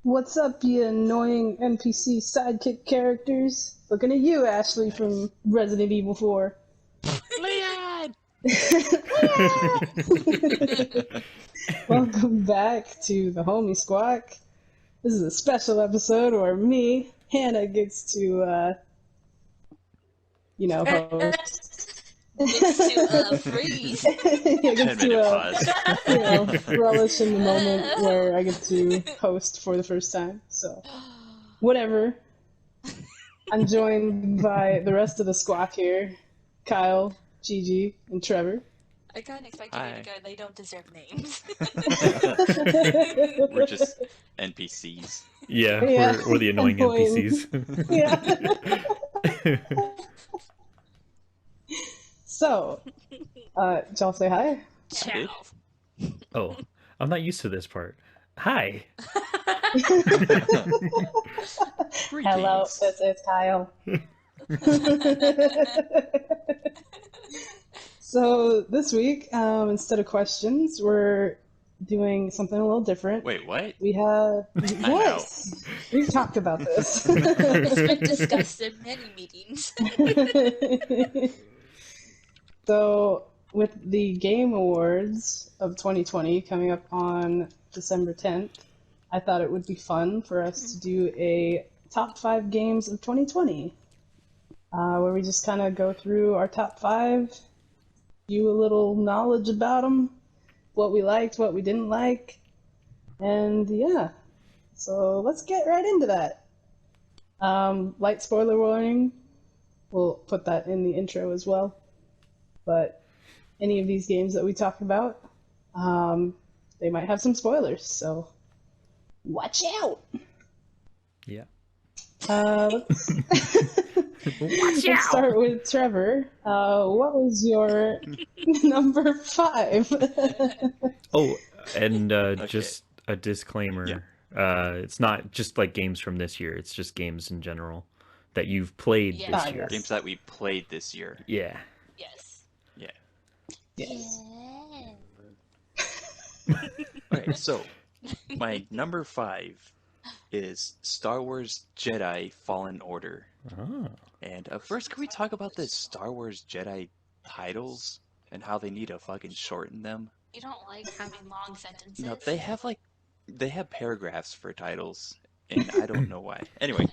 What's up, you annoying NPC sidekick characters? Looking at you, Ashley Nice. from Resident Evil 4. Leon! Welcome back to the homie Squak. This is a special episode where me, Hannah, gets to, host. Gets to freeze. Yeah, gets 10-minute to, pause. relish in the moment where I get to host for the first time. So, whatever. I'm joined by the rest of the squawk here. Kyle, Gigi, and Trevor. I can't expect you Hi. to go. They don't deserve names. We're just NPCs. Yeah, Yeah, we're the annoying annoying. NPCs. Yeah. So, did y'all say hi? did. Ciao. Oh, I'm not used to this part. Hi. Hello, Greetings. this is Kyle. So, this week, instead of questions, we're doing something a little different. Wait, what? We have. I'm Yes! We've talked about this. It's been discussed in many meetings. So, with the Game Awards of 2020 coming up on December 10th, I thought it would be fun for us to do a top 5 games of 2020, where we just kind of go through our top 5, you a little knowledge about them, what we liked, what we didn't like, and yeah. So let's get right into that. Light spoiler warning, we'll put that in the intro as well. But any of these games that we talk about, they might have some spoilers, so watch out. Yeah. Let's start with Trevor. What was your number 5? Oh, and Okay. just a disclaimer. Yeah. It's not just like games from this year. It's just games in general that you've played Yeah. this Ah, year. yes. Games that we played this year. Yeah. Yes. Yeah. Yes. Okay, so my number 5 is Star Wars Jedi Fallen Order. Oh. And first, can we talk about the Star Wars Jedi titles and how they need to fucking shorten them? You don't like having long sentences? No, they have paragraphs for titles, and I don't know why. Anyway,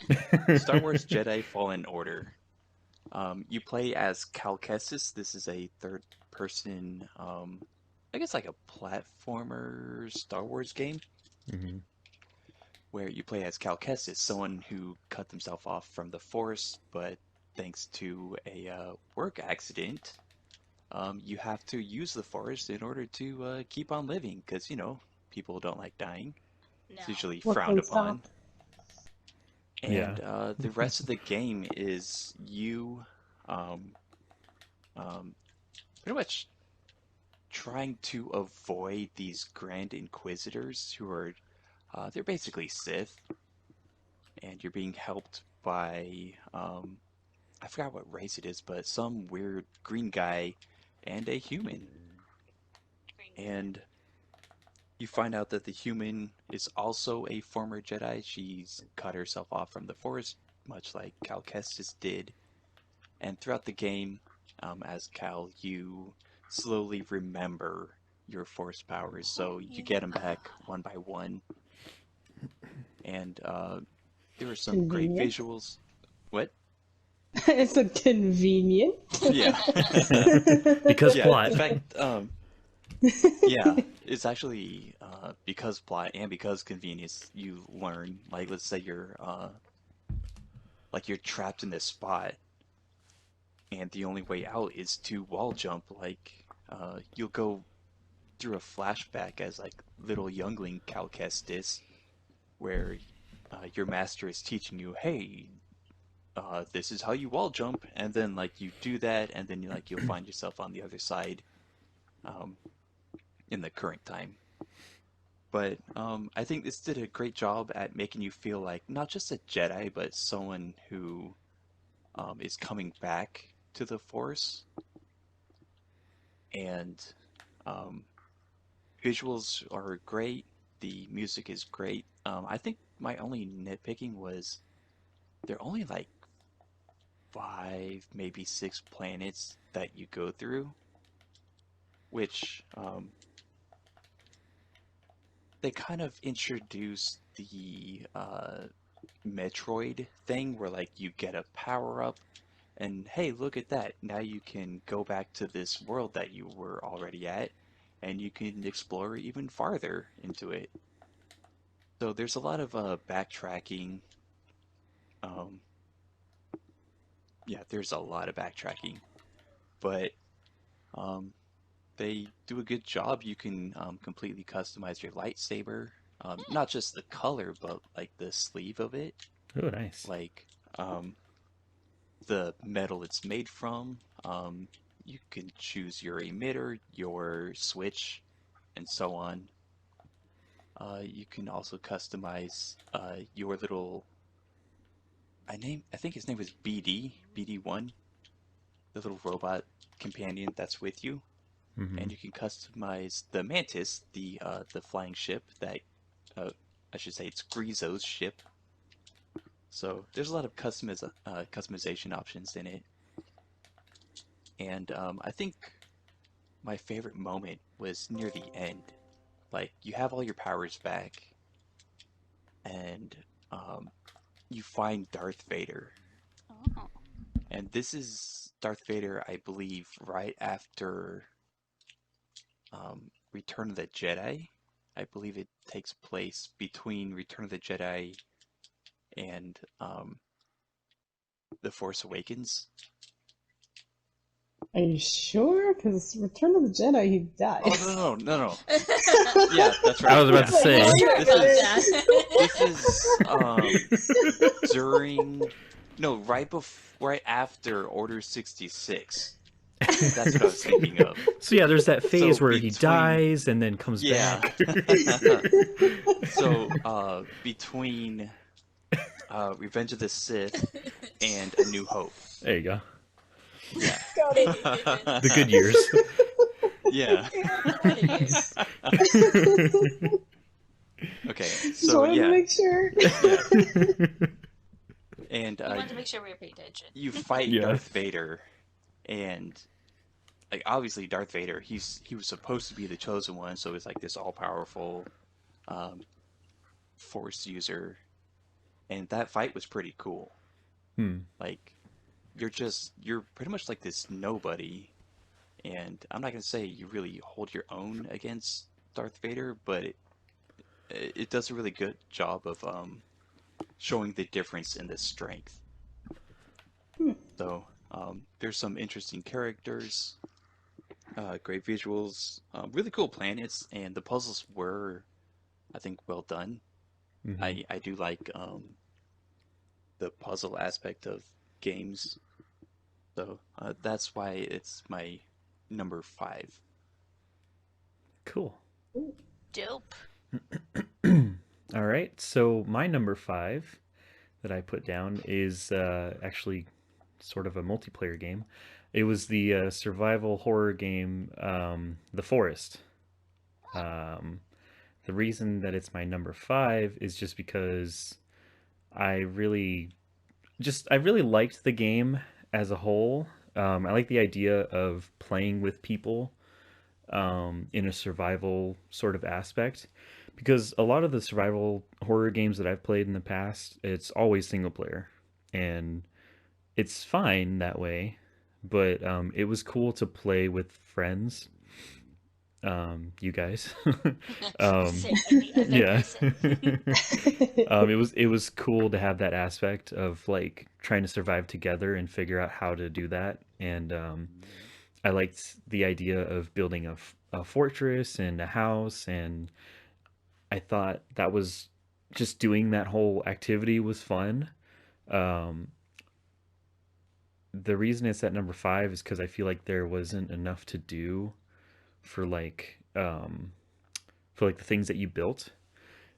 Star Wars Jedi Fallen Order. You play as Cal Kestis. This is a third-person, I guess like a platformer Star Wars game hmm where you play as Cal Kestis, someone who cut himself off from the Force, but thanks to a work accident, you have to use the Force in order to keep on living, because, people don't like dying. No. It's usually What frowned can stop? upon. And the rest of the game is you pretty much trying to avoid these Grand Inquisitors who are, they're basically Sith, and you're being helped by, I forgot what race it is, but some weird green guy and a human. And you find out that the human is also a former Jedi. She's cut herself off from the Force, much like Cal Kestis did. And throughout the game, as Cal, you slowly remember your Force powers, so you get them back one by one. And there were some great Convenient. visuals. What? It's a convenient. Yeah. Because Yeah, plot. in fact, yeah, it's actually because plot and because convenience, you learn, like, let's say you're trapped in this spot, and the only way out is to wall jump. Like, you'll go through a flashback as like little youngling Cal Kestis, where your master is teaching you, hey, this is how you wall jump, and then like you do that, and then you'll find yourself on the other side, um, in the current time. But I think this did a great job at making you feel like not just a Jedi, but someone who is coming back to the Force. And um, visuals are great. The music is great. I think my only nitpicking was there are only like 5, maybe 6 planets that you go through, which they kind of introduced the Metroid thing where like you get a power up and hey, look at that. Now you can go back to this world that you were already at and you can explore even farther into it. So there's a lot of backtracking. Um, yeah, there's a lot of backtracking, but um, they do a good job. You can completely customize your lightsaber, not just the color, but like the sleeve of it, Oh, nice. like um, the metal it's made from. You can choose your emitter, your switch, and so on. You can also customize your little. I think his name was BD1, the little robot companion that's with you, Mm-hmm. and you can customize the Mantis, the flying ship that I should say it's Grizo's ship. So there's a lot of customization options in it, and I think my favorite moment was near the end. Like you have all your powers back, and um, you find Darth Vader, Oh. and this is Darth Vader, I believe, right after Return of the Jedi. I believe it takes place between Return of the Jedi and The Force Awakens. Are you sure? Because Return of the Jedi, he Oh dies. no. Yeah, that's right. I was about to Yeah. say. Are you sure This about is that? this is during no right after Order 66. That's what I was thinking of. So yeah, there's that phase So where he between dies and then comes yeah. back. So between Revenge of the Sith and A New Hope. There you go. Yeah. Got Thank it. you, David. The good years. Yeah. What a years. Okay. Just So wanted to yeah. make sure. Yeah. And We wanted to make sure we were paying attention. you fight Yeah. Darth Vader, and like obviously Darth Vader, he was supposed to be the chosen one, so it's like this all powerful um, Force user, and that fight was pretty cool. Hmm. Like you're pretty much like this nobody, and I'm not gonna say you really hold your own against Darth Vader, but it does a really good job of showing the difference in the strength. So there's some interesting characters, great visuals, really cool planets, and the puzzles were, I think, well done. Mm-hmm. I do like the puzzle aspect of games, so that's why it's my number 5. Cool. Dope. All right. So my number 5 that I put down is actually sort of a multiplayer game. It was the survival horror game, The Forest. The reason that it's my number 5 is just because I really I really liked the game as a whole. I like the idea of playing with people in a survival sort of aspect, because a lot of the survival horror games that I've played in the past, it's always single player, and it's fine that way. But it was cool to play with friends, you guys. Same. Yeah. Same. It was cool to have that aspect of like trying to survive together and figure out how to do that. And I liked the idea of building a fortress and a house, and I thought that was just doing that whole activity was fun. Um, the reason it's at number 5 is because I feel like there wasn't enough to do for like the things that you built.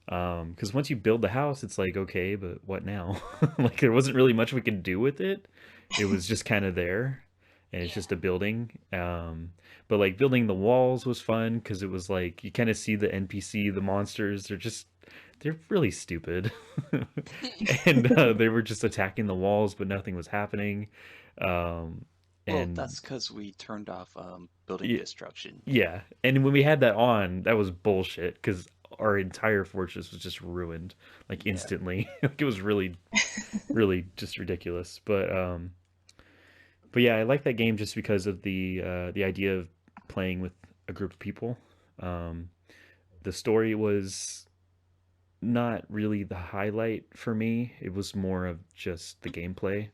Because once you build the house, it's like, okay, but what now? Like there wasn't really much we could do with it. It was just kind of there, and it's Yeah. just a building. But like building the walls was fun because it was like you kind of see the NPC, the monsters. They're really stupid, and they were just attacking the walls, but nothing was happening. Um, Well, and that's because we turned off building y- destruction. yeah, and when we had that on, that was bullshit because our entire fortress was just ruined like Yeah. instantly. Like it was really, really just ridiculous. But yeah, I like that game just because of the idea of playing with a group of people. Um, the story was not really the highlight for me. It was more of just the gameplay. I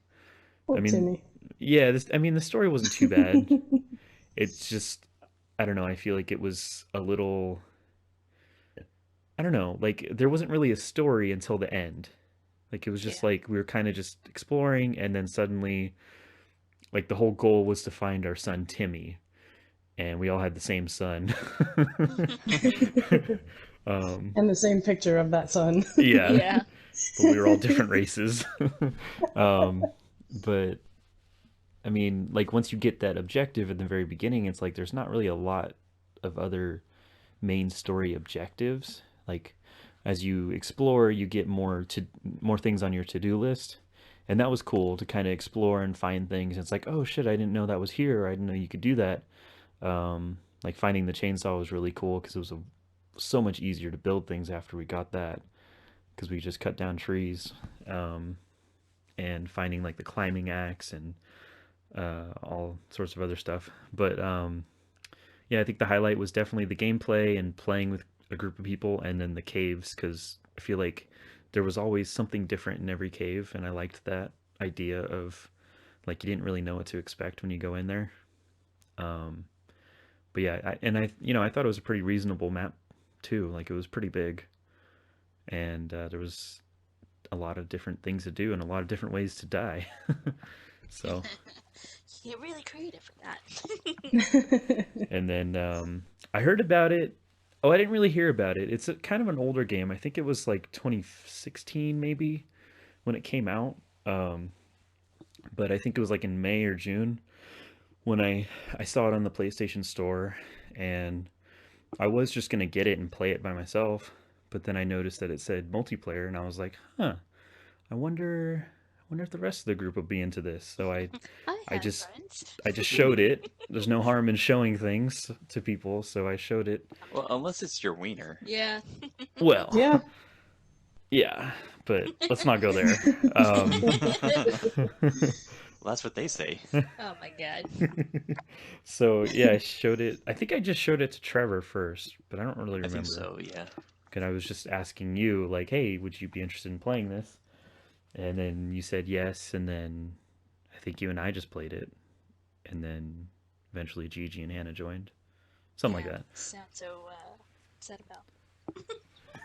Poor mean, Timmy. yeah, I mean, the story wasn't too bad. It's just, I don't know. I feel like it was a little, I don't know, like there wasn't really a story until the end. Like it was just Yeah. like we were kind of just exploring, and then suddenly, like the whole goal was to find our son Timmy, and we all had the same son. um, And the same picture of that son. yeah, Yeah. but we were all different races. um, but I mean, like once you get that objective at the very beginning, it's like there's not really a lot of other main story objectives. Like as you explore, you get more things on your to-do list. And that was cool to kind of explore and find things. It's like, oh shit, I didn't know that was here. I didn't know you could do that. Like finding the chainsaw was really cool because it was so much easier to build things after we got that because we just cut down trees. And finding like the climbing axe and all sorts of other stuff. But yeah, I think the highlight was definitely the gameplay and playing with a group of people, and then the caves because I feel like there was always something different in every cave, and I liked that idea of like you didn't really know what to expect when you go in there. Um, but yeah, I thought it was a pretty reasonable map too. Like it was pretty big, and there was a lot of different things to do and a lot of different ways to die. So, You're really creative for that. and then I heard about it. Oh, I didn't really hear about it. It's kind of an older game. I think it was like 2016 maybe when it came out. Um, but I think it was like in May or June when I saw it on the PlayStation Store, and I was just gonna get it and play it by myself. But then I noticed that it said multiplayer, and I was like, huh, I wonder if the rest of the group will be into this. So I I have just friends. I just showed it. There's no harm in showing things to people, so I showed it. Well, unless it's your wiener. Yeah. Well, Yeah. yeah, but let's not go there. Well, that's what they say. Oh my god. So yeah, I showed it. I think I just showed it to Trevor first, but I don't really I think remember. so, yeah. Because I was just asking you, like, hey, would you be interested in playing this? And then you said yes, and then I think you and I just played it, and then eventually Gigi and Hannah joined, something Yeah. like Sounds so sad about.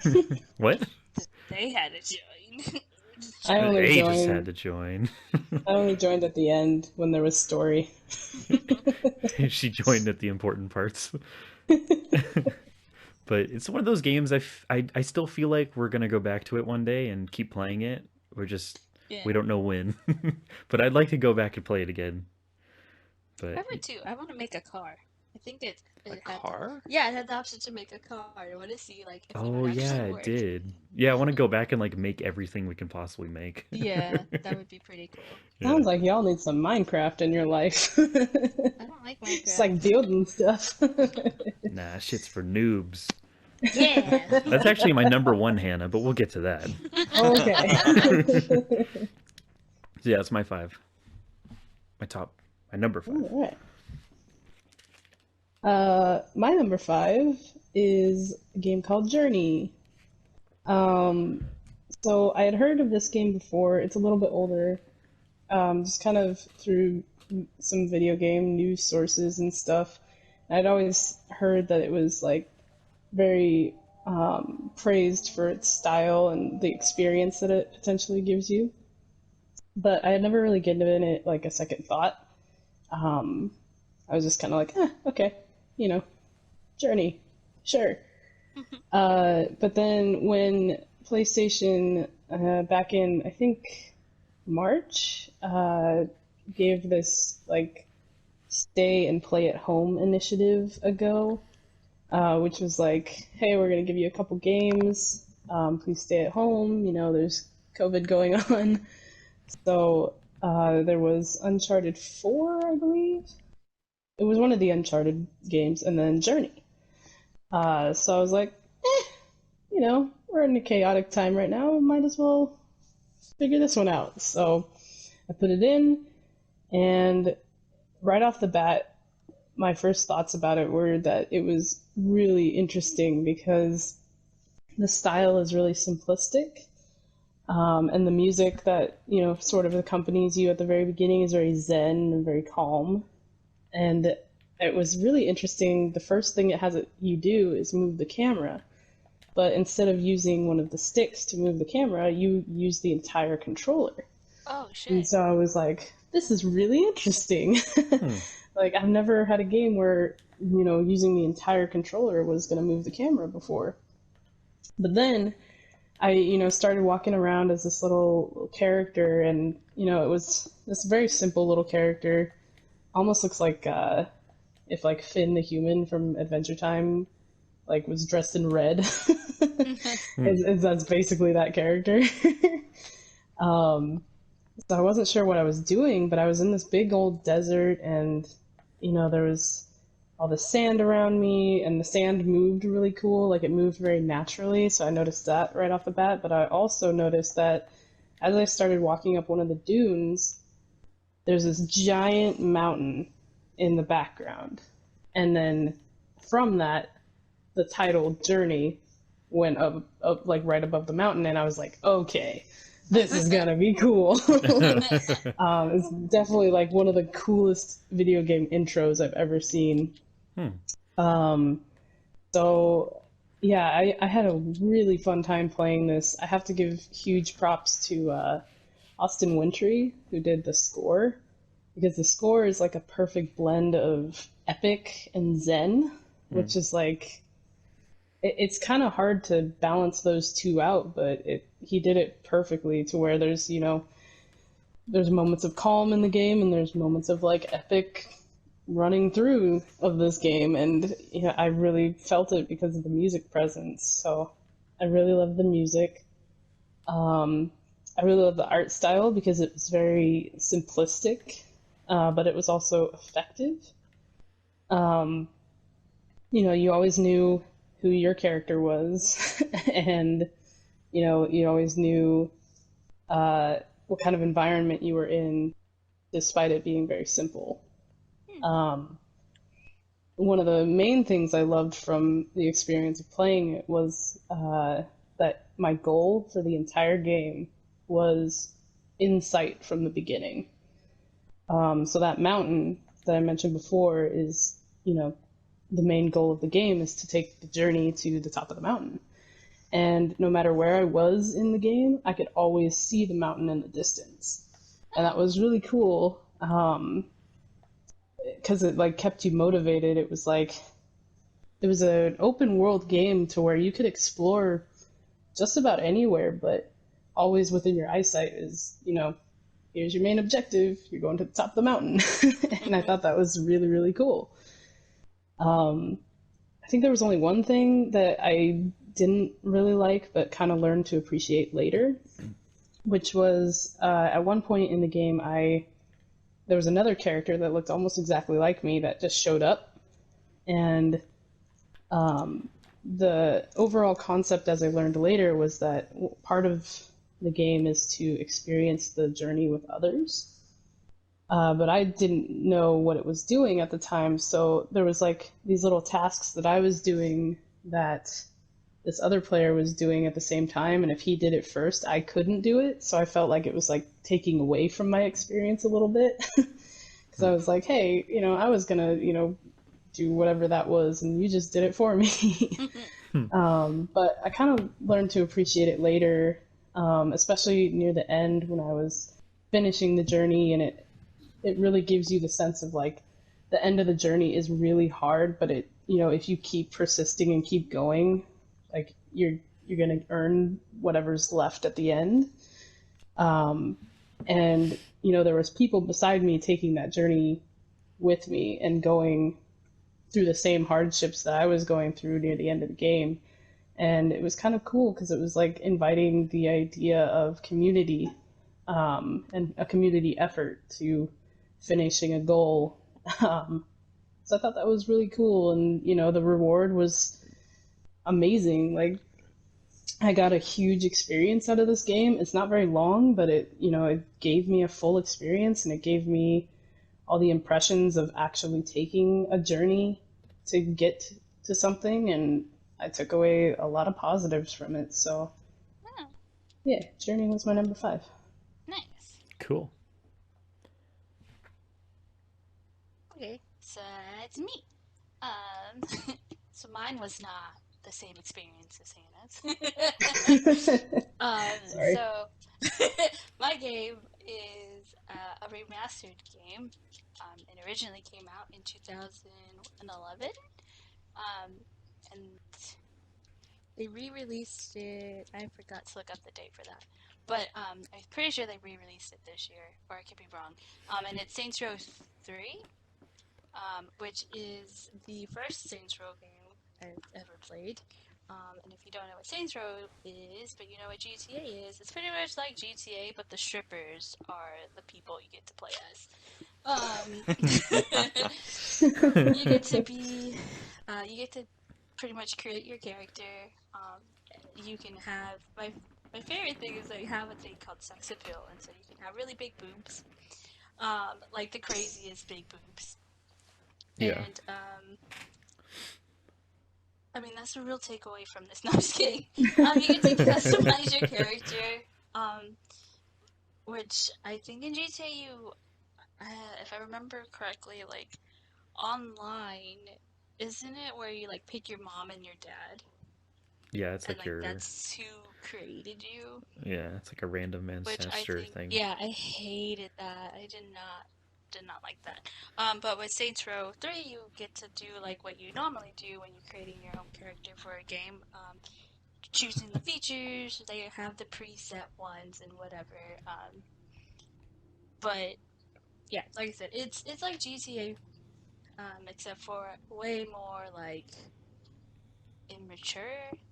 that. What? They had to join. I only They just had joined. to join. I only joined at the end when there was story. She joined at the important parts. But it's one of those games I still feel like we're gonna go back to it one day and keep playing it. Yeah. We don't know when. But I'd like to go back and play it again. But I would too. I want to make a car. I think A it had car? yeah, it had the option to make a car. I want to see like if it oh would yeah, actually it work. did. Yeah, I want to go back and like make everything we can possibly make. Yeah, that would be pretty cool. Yeah. Sounds like y'all need some Minecraft in your life. I don't like Just Minecraft. like building stuff. Nah, shit's for noobs. Yeah. That's actually my number one, Hannah, but we'll get to that. Okay. So yeah, that's my five. My number five. All right. My number 5 is a game called Journey. Um, so I had heard of this game before. It's a little bit older, just kind of through some video game news sources and stuff. I'd always heard that it was like very praised for its style and the experience that it potentially gives you. But I had never really given it like a second thought. Um, I was just kind of like, okay, you know, Journey, sure. But then when PlayStation, back in, I think, March, gave this like stay and play at home initiative ago, which was like, hey, we're going to give you a couple games. Please stay at home. There's COVID going on. So there was Uncharted 4, I believe. It was one of the Uncharted games, and then Journey. So I was like, we're in a chaotic time right now. Might as well figure this one out. So I put it in, and right off the bat, my first thoughts about it were that it was really interesting because the style is really simplistic. And the music that, sort of accompanies you at the very beginning is very zen and very calm. And it was really interesting. The first thing it has you do is move the camera. But instead of using one of the sticks to move the camera, you use the entire controller. Oh, And shit. so I was like, this is really interesting. Hmm. Like, I've never had a game where, using the entire controller was going to move the camera before. But then I started walking around as this little character, and, it was this very simple little character. Almost looks like if, like, Finn the human from Adventure Time, like, was dressed in red. That's basically that character. So I wasn't sure what I was doing, but I was in this big old desert, and there was all the sand around me, and the sand moved really cool, like it moved very naturally. So I noticed that right off the bat. But I also noticed that as I started walking up one of the dunes, there's this giant mountain in the background, and then from that, the title Journey went up like right above the mountain, and I was like, okay, this is gonna be cool. It's definitely like one of the coolest video game intros I've ever seen. Um, so yeah, I had a really fun time playing this. I have to give huge props to Austin Wintry, who did the score, because the score is like a perfect blend of epic and zen, which is like it's kind of hard to balance those two out, but he did it perfectly to where there's there's moments of calm in the game, and there's moments of like epic running through of this game, and I really felt it because of the music presence. So I really love the music. I really love the art style because it was very simplistic, but it was also effective. Um, you always knew who your character was, and you always knew what kind of environment you were in, despite it being very simple. One of the main things I loved from the experience of playing it was that my goal for the entire game was insight from the beginning. So that mountain that I mentioned before is, the main goal of the game is to take the journey to the top of the mountain. And no matter where I was in the game, I could always see the mountain in the distance. And that was really cool, because it like kept you motivated. It was an open world game to where you could explore just about anywhere, but always within your eyesight is, here's your main objective. You're going to the top of the mountain. And I thought that was really, really cool. I think there was only one thing that I didn't really like, but kind of learned to appreciate later, which was at one point in the game, there was another character that looked almost exactly like me that just showed up, and the overall concept, as I learned later, was that part of the game is to experience the journey with others. But I didn't know what it was doing at the time, so there was like these little tasks that I was doing that this other player was doing at the same time, and if he did it first, I couldn't do it, so I felt like it was like taking away from my experience a little bit. Because I was like, hey, I was gonna, do whatever that was, and you just did it for me. But I kind of learned to appreciate it later, especially near the end when I was finishing the journey, and it really gives you the sense of like the end of the journey is really hard, but if you keep persisting and keep going, like you're gonna earn whatever's left at the end. And there was people beside me taking that journey with me and going through the same hardships that I was going through near the end of the game. And it was kind of cool because it was like inviting the idea of community, and a community effort to finishing a goal. Um, so I thought that was really cool, and the reward was amazing. Like, I got a huge experience out of this game. It's not very long, but it gave me a full experience, and it gave me all the impressions of actually taking a journey to get to something, and I took away a lot of positives from it. So Oh, yeah, Journey was my number 5. nice. Cool. Okay, so it's me. Um, so mine was not the same experience as Hannah's. Sorry. So my game is a remastered game. It originally came out in 2011, um, and they re-released it. I forgot to look up the date for that, but I'm pretty sure they re-released it this year, or I could be wrong. And it's Saints Row 3, which is the first Saints Row game I've ever played. And if you don't know what Saints Row is, but you know what GTA is, it's pretty much like GTA, but the strippers are the people you get to play as. You get to be, you get to pretty much create your character. Um, you can have my favorite thing is they have a thing called sex appeal, and so you can have really big boobs, like the craziest big boobs, Yeah. and I mean, that's a real takeaway from this. No, I'm just kidding. You get to customize your character, um, which I think in GTA you, if I remember correctly, like online, isn't it where you like pick your mom and your dad, Yeah, it's and like like your that's who created you? yeah, it's like a random Which I ancestor think, thing. yeah, I hated that. I did not like that. But with Saints Row 3, you get to do like what you normally do when you're creating your own character for a game. Choosing the features, they have the preset ones and whatever. But yeah, like I said, it's like GTA, except for way more like immature,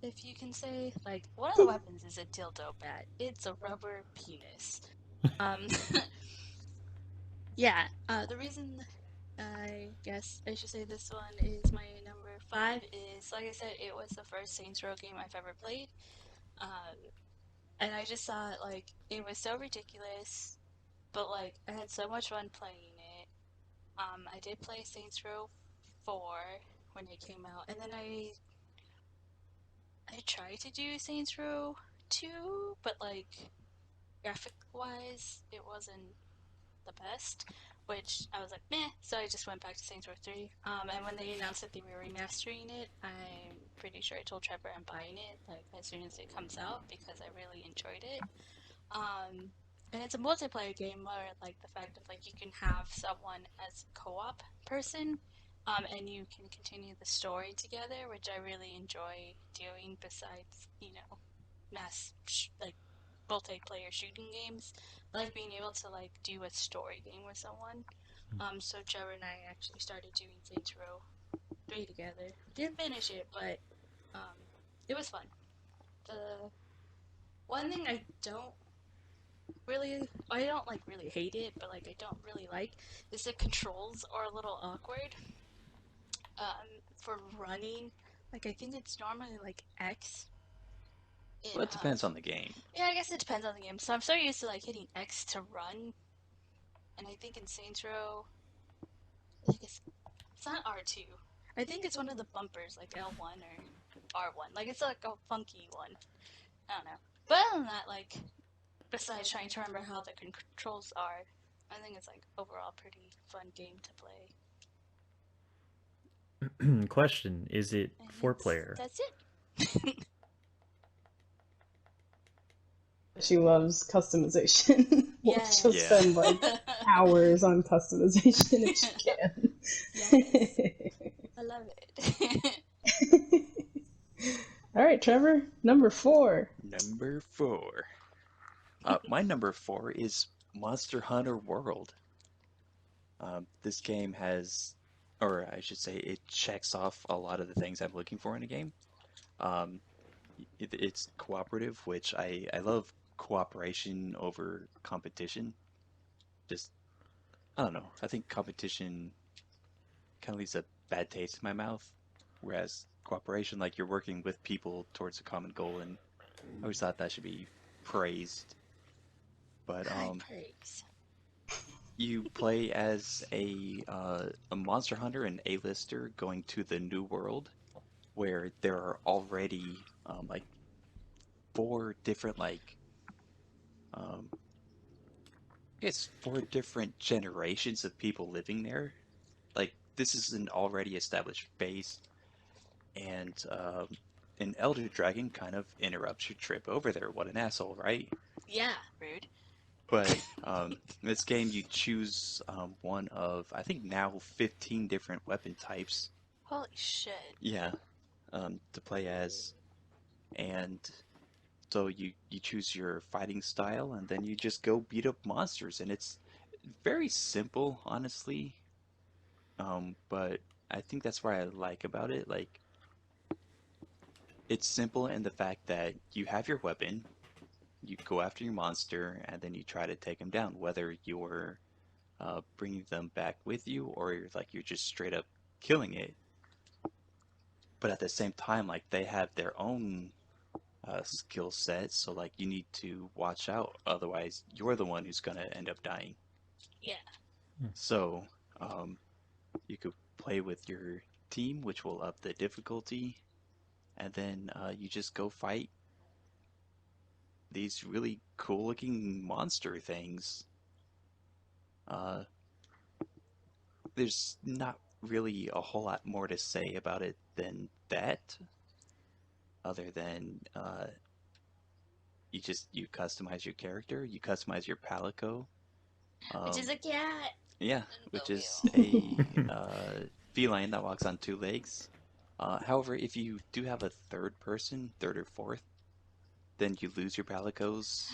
if you can say. Like one of the weapons is a dildo bat. It's a rubber penis. Um, yeah. The reason I guess I should say this one is my number 5 is like I said, it was the first Saints Row game I've ever played. Um, and I just thought like it was so ridiculous, but like I had so much fun playing it. I did play Saints Row 4 when it came out, and then I tried to do Saints Row 2, but like graphic wise, it wasn't the best, which I was like, meh. So I just went back to Saints Row 3. And when they announced that they were remastering it, I'm pretty sure I told Trevor I'm buying it like as soon as it comes out because I really enjoyed it. Um, and it's a multiplayer game where like the fact of like you can have someone as a co-op person, and you can continue the story together, which I really enjoy doing. Besides, like multiplayer shooting games, I like being able to like do a story game with someone. So Trevor and I actually started doing Saints Row 3 together. Didn't finish it, but um, it was fun. The one thing I don't like really hate it, but like I don't really like is the controls are a little awkward for running. Like I think it's normally like X in Well, it depends on the game. yeah, I guess it depends on the game. So I'm so used to like hitting X to run, and I think in Saints Row, I think it's not R2. I think it's one of the bumpers like L1 or R1. Like it's like a funky one. I don't know. But other than that, like besides trying to remember how the controls are, I think it's like overall pretty fun game to play. Question: is it And four player? that's it. She loves customization. She'll Yes. Yeah. spend like hours on customization if she Yes. can. I love it. All right, Trevor, number 4. Number 4. My number 4 is Monster Hunter World. This game has, or I should say, it checks off a lot of the things I'm looking for in a game. Um, it's cooperative, which I love cooperation over competition. Just, I don't know. I think competition kind of leaves a bad taste in my mouth, whereas cooperation, like you're working with people towards a common goal, and I always thought that should be praised. But High praise. you play as a monster hunter and A-lister going to the new world, where there are already like four different um, I guess four different generations of people living there. Like this is an already established base, and an elder dragon kind of interrupts your trip over there. What an asshole, right? Yeah, rude. But in this game, you choose one of I think now 15 different weapon types. Holy shit. Yeah, to play as, and so you choose your fighting style, and then you just go beat up monsters, and it's very simple, honestly. But I think that's what I like about it. Like, it's simple in the fact that you have your weapon, you go after your monster, and then you try to take them down, whether you're bringing them back with you or you're just straight up killing it. But at the same time, like they have their own skill set, so like you need to watch out, otherwise you're the one who's gonna end up dying. Yeah. So you could play with your team, which will up the difficulty, and then you just go fight these really cool looking monster things. Uh, there's not really a whole lot more to say about it than that, other than you customize your character, you customize your palico. Which is Um, a cat. yeah, So which is ew. a feline that walks on two legs. However, if you do have a third person, third or fourth, then you lose your palicos.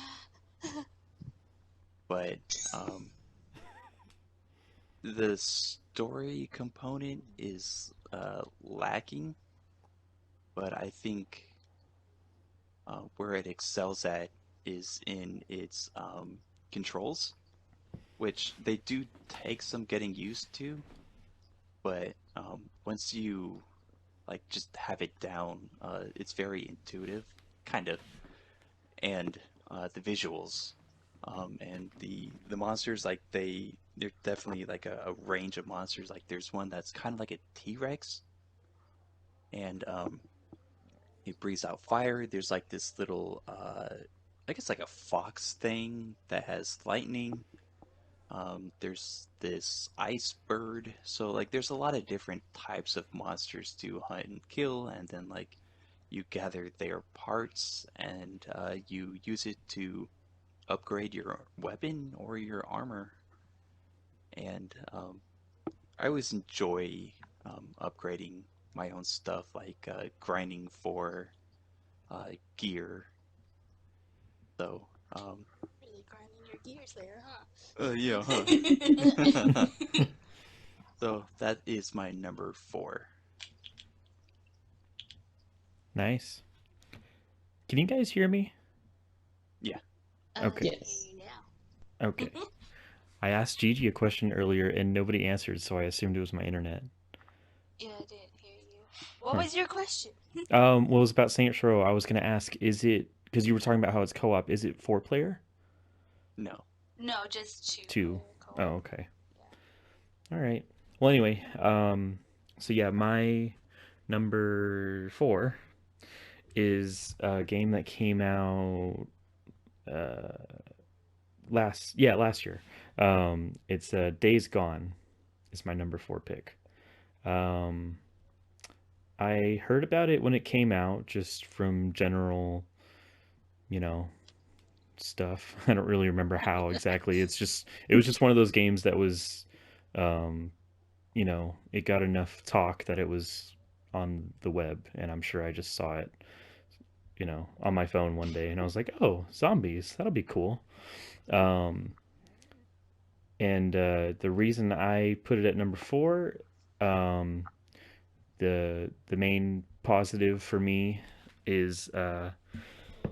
But um, the story component is lacking, but I think where it excels at is in its controls, which they do take some getting used to, but once you like just have it down, it's very intuitive, kind of, and the visuals and the monsters like they're definitely like a range of monsters. Like there's one that's kind of like a T-Rex, and it breathes out fire. There's like this little I guess like a fox thing that has lightning. There's this ice bird. So like there's a lot of different types of monsters to hunt and kill, and then like you gather their parts and you use it to upgrade your weapon or your armor. And I always enjoy upgrading my own stuff, like grinding for gear. So, Really grinding your gears there, huh? yeah, huh? So that is my number four. Nice. Can you guys hear me? Yeah. Okay. I can Yes. hear you now. Okay. I asked Gigi a question earlier and nobody answered, so I assumed it was my internet. Yeah, I didn't hear you. What Huh. was your question? Well, it was about Saints Row. I was going to ask, is it, because you were talking about how it's co-op, is it 4-player? No. No, just two Two. player co-op. Oh, okay. Yeah. All right. Well, anyway, so yeah, my number 4 is a game that came out uh, last year. It's Days Gone is my number 4 pick. Um, I heard about it when it came out, just from general, you know, stuff. I don't really remember how exactly. It was just one of those games that was, um, it got enough talk that it was on the web, and I'm sure I just saw it, on my phone one day, and I was like, oh, zombies, that'll be cool. Um, And the reason I put it at number four, um, the main positive for me is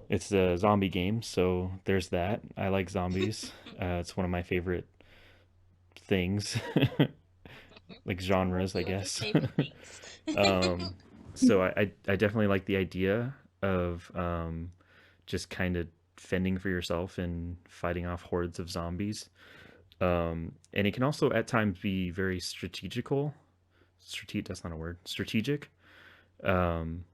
it's a zombie game, so there's that. I like zombies. It's one of my favorite things, like One genres, I of your guess. favorite things. um, so I definitely like the idea of just kind of fending for yourself and fighting off hordes of zombies. And it can also at times be very strategical. That's not a word. Strategic. Um,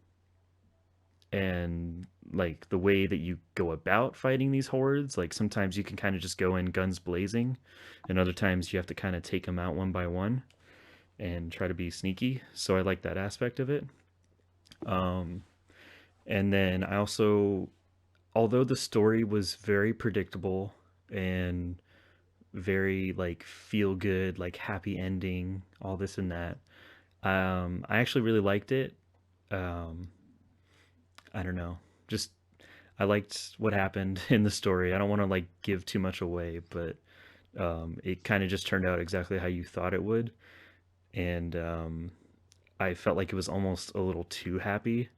and like the way that you go about fighting these hordes, like sometimes you can kind of just go in guns blazing, and other times you have to kind of take them out one by one and try to be sneaky. So I like that aspect of it. Um, and then I also, although the story was very predictable and very like feel good, like happy ending, all this and that, I actually really liked it. Um, I don't know, just I liked what happened in the story. I don't want to like give too much away, but it kind of just turned out exactly how you thought it would, and I felt like it was almost a little too happy.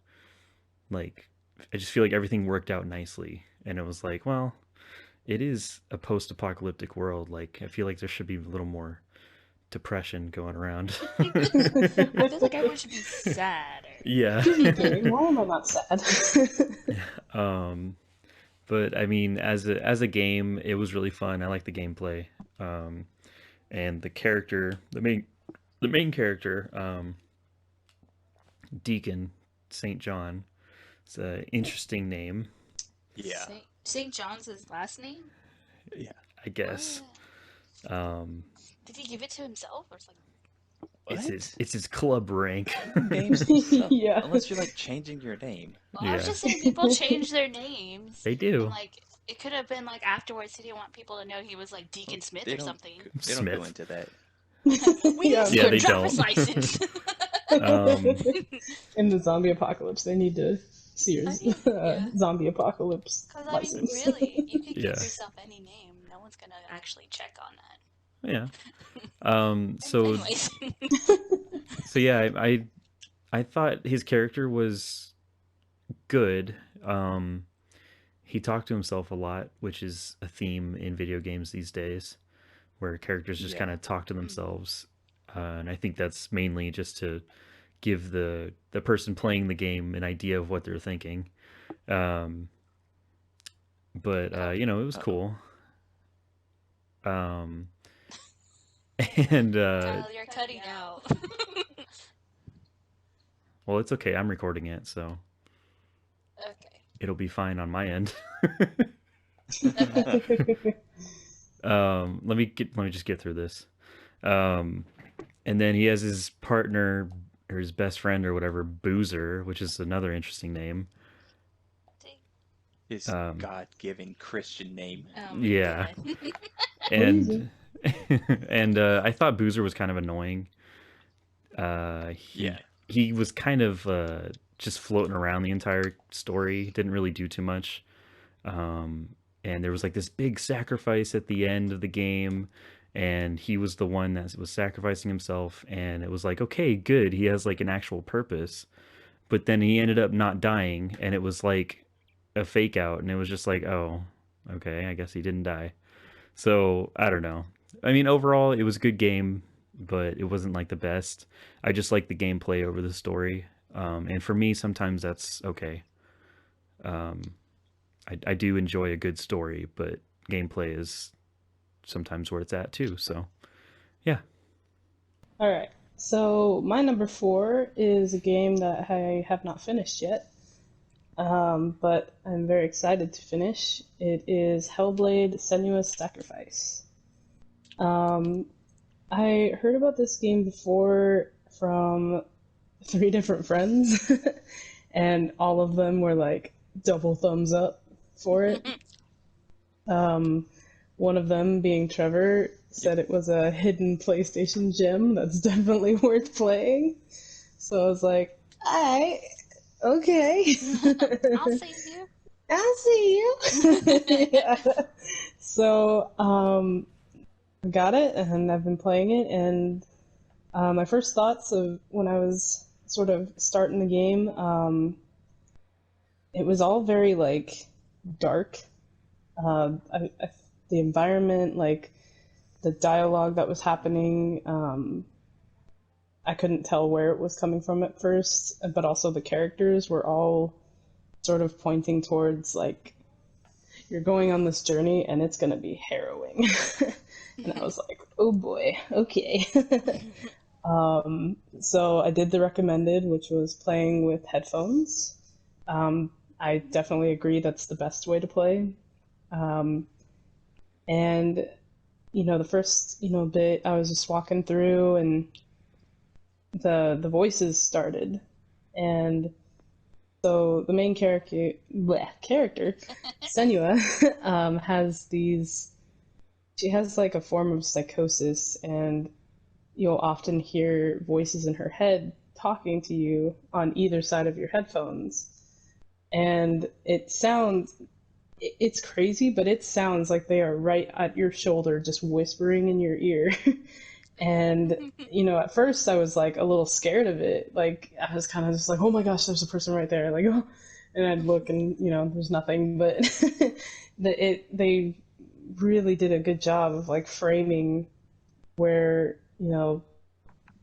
Like I just feel like everything worked out nicely, and it was like, well, it is a post-apocalyptic world. Like I feel like there should be a little more depression going around. I feel like everyone should be sadder. Yeah. Excuse me, game. Why am I not sad? um but I mean, as a game, it was really fun. I like the gameplay. Um and the character, the main character, Deacon St. John. It's an interesting name, Yeah. St. John's his last name? Yeah. I guess. What? Um Did he give it to himself? Or it's like, What? it's his club rank. Names, Yeah. unless you're like changing your name. well, I was Yeah, just saying people change their names. they And do. like, it could have been like afterwards he didn't want people to know he was like Deacon Smith They or don't. something. They don't go Smith. into that. We need Yeah. to see Yeah, your they driver's don't. license. Um In the zombie apocalypse, they need to see your I mean, yeah. zombie apocalypse Because, I mean, license. really, you could give yeah. yourself any name. No one's going to actually check on that. Yeah. Anyways. So yeah, I thought his character was good. He talked to himself a lot, which is a theme in video games these days, where characters just kind Yeah. of talk to themselves, and I think that's mainly just to give the person playing the game an idea of what they're thinking. Um, but you know, it was Uh-oh. cool. Um, and Kyle, you're cutting out. well, it's okay. I'm recording it, so Okay. it'll be fine on my end. Okay. Let me just get through this. Um, and then he has his partner or his best friend or whatever, Boozer, which is another interesting name. His Um, God-given Christian name. Oh my yeah, god. and and I thought Boozer was kind of annoying. Yeah. He was kind of just floating around the entire story. Didn't really do too much. Um, and there was like this big sacrifice at the end of the game, and he was the one that was sacrificing himself. And it was like, okay, good. He has like an actual purpose. But then he ended up not dying, and it was like a fake out, and it was just like, oh, okay, I guess he didn't die. So I don't know. I mean, overall, it was a good game, but it wasn't like the best. I just like the gameplay over the story, and for me, sometimes that's okay. Um, I do enjoy a good story, but gameplay is sometimes where it's at too. So yeah. All right. So my number four is a game that I have not finished yet, but I'm very excited to finish. It is Hellblade: Senua's Sacrifice. Um, I heard about this game before from three different friends, and all of them were like double thumbs up for it. Um, one of them, being Trevor, said it was a hidden PlayStation gem that's definitely worth playing. So I was like, alright, okay. I'll save you. I'll see you. Yeah. So, got it, and I've been playing it. And my first thoughts of when I was sort of starting the game, it was all very like dark. The environment, like the dialogue that was happening, I couldn't tell where it was coming from at first, but also the characters were all sort of pointing towards like you're going on this journey and it's gonna be harrowing. And I was like, oh boy, okay. So I did the recommended, which was playing with headphones. I definitely agree that's the best way to play. Um, and the first bit, I was just walking through, and the voices started, and so the main character, Senua, has these. She has like a form of psychosis, and you'll often hear voices in her head talking to you on either side of your headphones. And it's crazy, but it sounds like they are right at your shoulder, just whispering in your ear. And, at first I was like a little scared of it. Like, I was kind of just like, oh my gosh, there's a person right there. Like, oh, and I'd look and, there's nothing. But they really did a good job of like framing where,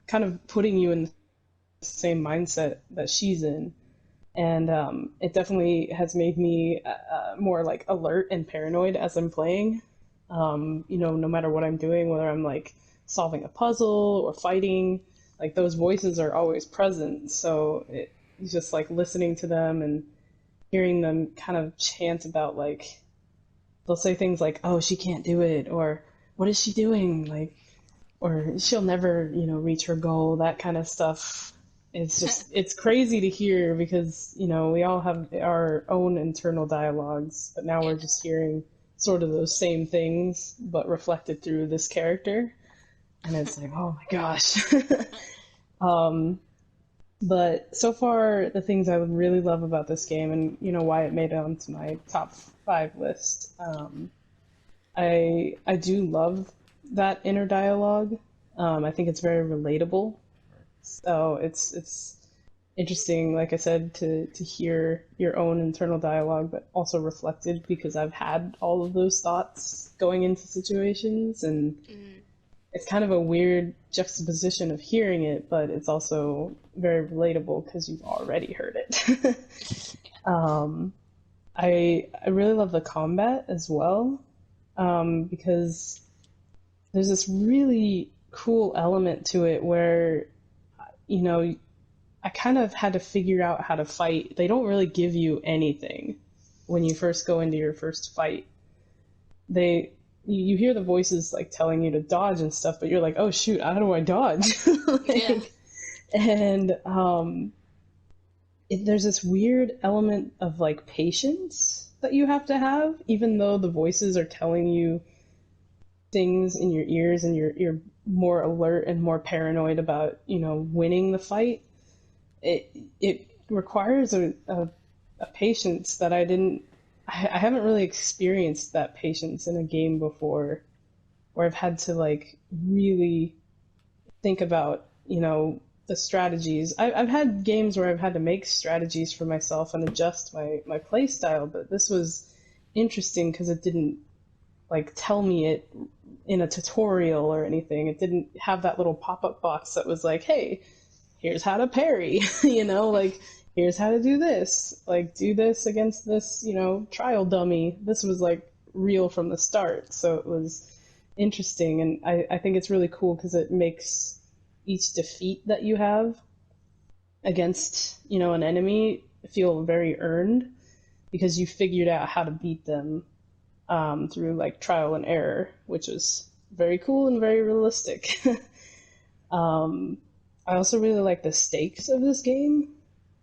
kind of putting you in the same mindset that she's in. And it definitely has made me more like alert and paranoid as I'm playing. No matter what I'm doing, whether I'm like solving a puzzle or fighting, like those voices are always present. So it's just like listening to them and hearing them kind of chant about like they'll say things like, "Oh, she can't do it," or "What is she doing?" Like, or she'll never, reach her goal. That kind of stuff. It's crazy to hear because, we all have our own internal dialogues, but now Yeah. we're just hearing sort of those same things, but reflected through this character. And it's like, oh my gosh. um, but so far, the things I would really love about this game and, why it made it onto my top 5 list, I do love that inner dialogue. I think it's very relatable. So it's interesting, like I said, to hear your own internal dialogue, but also reflected because I've had all of those thoughts going into situations, and Mm. it's kind of a weird juxtaposition of hearing it, but it's also very relatable because you've already heard it. um, I really love the combat as well, because there's this really cool element to it where, you know, I kind of had to figure out how to fight. They don't really give you anything when you first go into your first fight. You hear the voices like telling you to dodge and stuff, but you're like, oh shoot, how do I dodge? Yeah. And there's this weird element of like patience that you have to have, even though the voices are telling you things in your ears, and you're more alert and more paranoid about winning the fight. It requires a patience that I haven't really experienced that patience in a game before, where I've had to like really think about the strategies. I've had games where I've had to make strategies for myself and adjust my play style, but this was interesting because it didn't like tell me it in a tutorial or anything. It didn't have that little pop-up box that was like, hey, here's how to parry, like here's how to do this, like do this against this, trial dummy. This was like real from the start. So it was interesting, and I think it's really cool because it makes each defeat that you have against, an enemy feel very earned because you figured out how to beat them through like trial and error, which is very cool and very realistic. um, I also really like the stakes of this game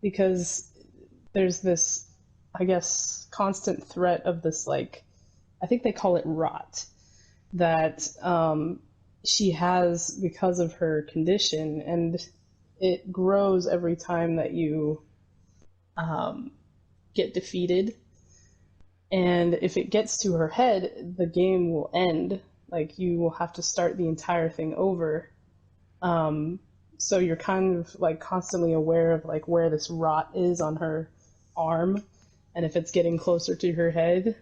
because there's this, I guess, constant threat of this, like, I think they call it rot, that she has because of her condition, and it grows every time that you um, get defeated. And if it gets to her head, the game will end. like you will have to start the entire thing over. Um, so you're kind of like constantly aware of like where this rot is on her arm and if it's getting closer to her head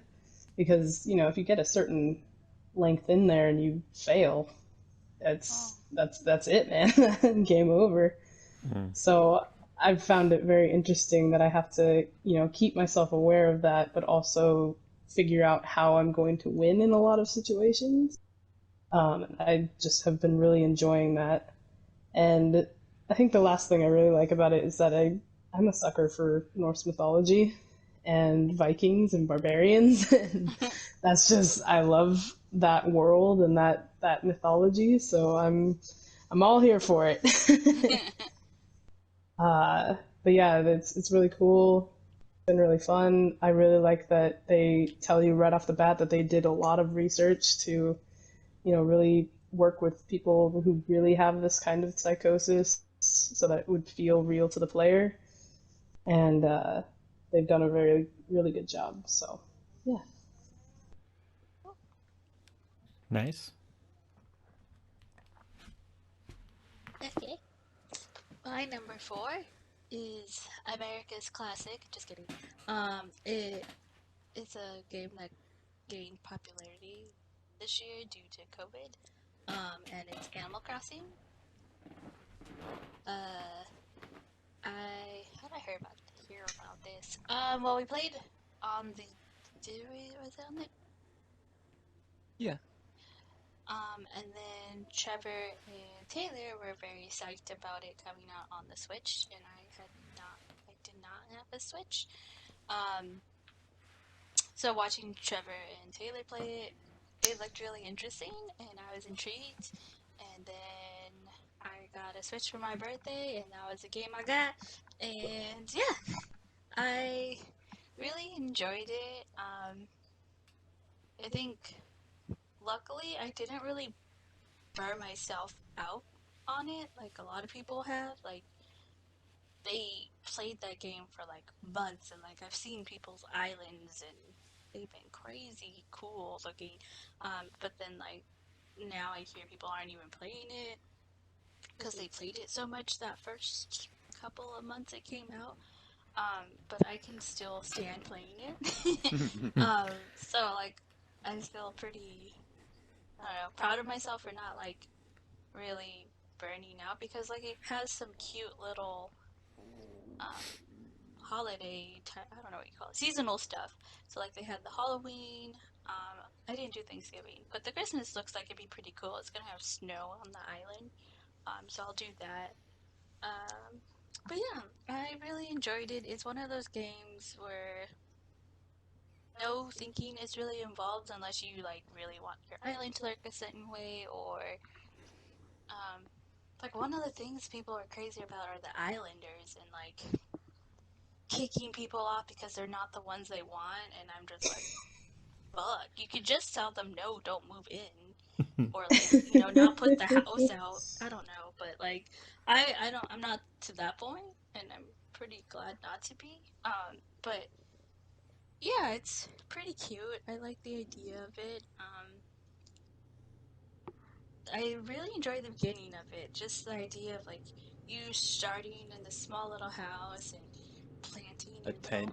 because if you get a certain length in there and you fail, Oh. that's it, man. Game over. Mm. So I've found it very interesting that I have to, keep myself aware of that, but also figure out how I'm going to win in a lot of situations. I just have been really enjoying that. And I think the last thing I really like about it is that I'm a sucker for Norse mythology and Vikings and barbarians. And that's just I love that world and that mythology. So I'm all here for it. But yeah, it's really cool. It's been really fun. I really like that they tell you right off the bat that they did a lot of research to, really work with people who really have this kind of psychosis so that it would feel real to the player. And they've done a very, really good job. So, yeah. Nice. Okay. My number 4 is America's Classic. Just kidding. It's a game that gained popularity this year due to COVID. And it's Animal Crossing. Uh, how did I hear about this? Well, we played on the. Was it on the. Yeah. And then Trevor and Taylor were very psyched about it coming out on the Switch, and I did not have a Switch. Um, so watching Trevor and Taylor play it, it looked really interesting, and I was intrigued. And then I got a Switch for my birthday, and that was the game I got. And yeah, I really enjoyed it. I think luckily I didn't really burn myself out on it like a lot of people have. Like they played that game for like months, and like I've seen people's islands, and they've been crazy cool looking. But then like now I hear people aren't even playing it because they played it so much that first couple of months it came out. But I can still stand playing it. So like I feel pretty, I don't know, proud of myself for not like really burning out because like it has some cute little um, I don't know what you call it, seasonal stuff. So like they had the Halloween. I didn't do Thanksgiving, but the Christmas looks like it'd be pretty cool. It's gonna have snow on the island, so I'll do that. Um, but yeah, I really enjoyed it. It's one of those games where no thinking is really involved unless you like really want your island to look a certain way or um, like one of the things people are crazy about are the islanders and like kicking people off because they're not the ones they want, and I'm just like, fuck, you could just tell them no, don't move in, or like not put the house out. I don't know, but like I'm not to that point, and I'm pretty glad not to be. But yeah, it's pretty cute. I like the idea of it. I really enjoy the beginning of it. Just the idea of like you starting in this small little house and planting A your little, tent.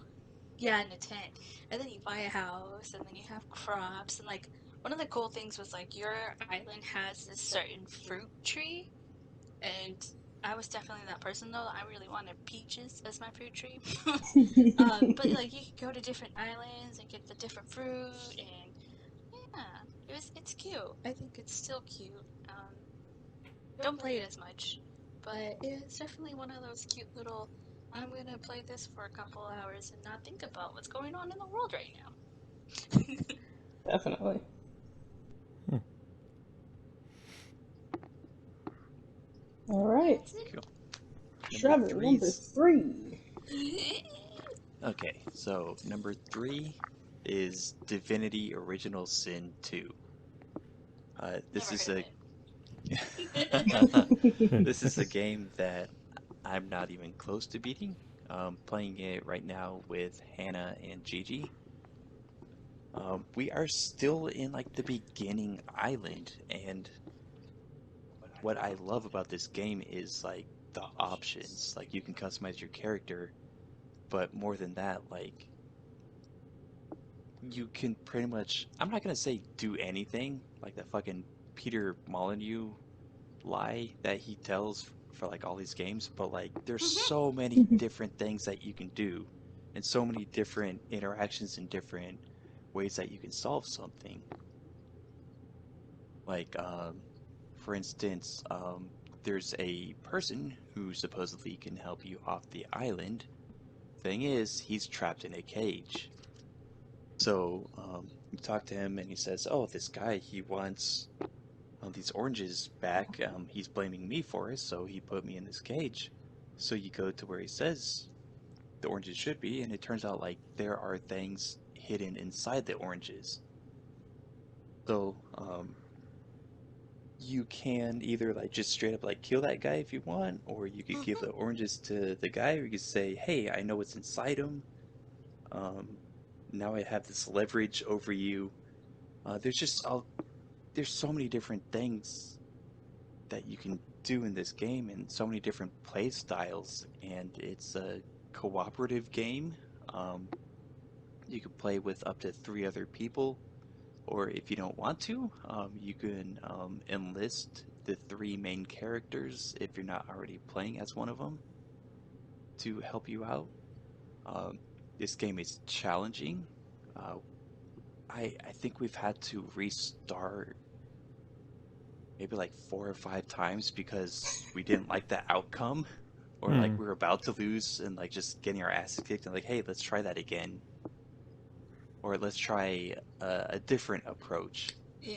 yeah, in a tent, and then you buy a house, and then you have crops, and like one of the cool things was like your island has this certain fruit tree, and I was definitely that person though. I really wanted peaches as my fruit tree. But like you could go to different islands and get the different fruit, and yeah, it's cute. I think it's still cute. Don't play it as much, but it's definitely one of those cute little. I'm gonna play this for a couple hours and not think about what's going on in the world right now. Definitely. All right. That's Cool. Number Trevor, number three's 3. it. okay. So number 3 is Divinity Original Sin 2. Never This is heard of a it. this is a game that I'm not even close to beating. Playing it right now with Hannah and Gigi. We are still in like the beginning island, and what I love about this game is like the options. Like you can customize your character, but more than that, like you can pretty much, I'm not gonna say do anything, like that fucking Peter Molyneux lie that he tells for like all these games, but like there's so many different things that you can do and so many different interactions and different ways that you can solve something. Like, for instance, there's a person who supposedly can help you off the island. Thing is, he's trapped in a cage. So, you talk to him and he says, "Oh, this guy, he wants these oranges back. He's blaming me for it, so he put me in this cage." So you go to where he says the oranges should be, and it turns out like there are things hidden inside the oranges. So, you can either like just straight up like kill that guy if you want, or you could give the oranges to the guy, or you could say, "Hey, I know what's inside him. Um, now I have this leverage over you." There's just there's so many different things that you can do in this game, and so many different play styles, and it's a cooperative game. Um, you can play with up to 3 other people, or if you don't want to, you can enlist the 3 main characters if you're not already playing as one of them to help you out. Um, this game is challenging. Uh, I think we've had to restart maybe like 4 or 5 times because we didn't like the outcome, or like Hmm. we were about to lose and like just getting our asses kicked and like, hey, let's try that again, or let's try a different approach. Yeah.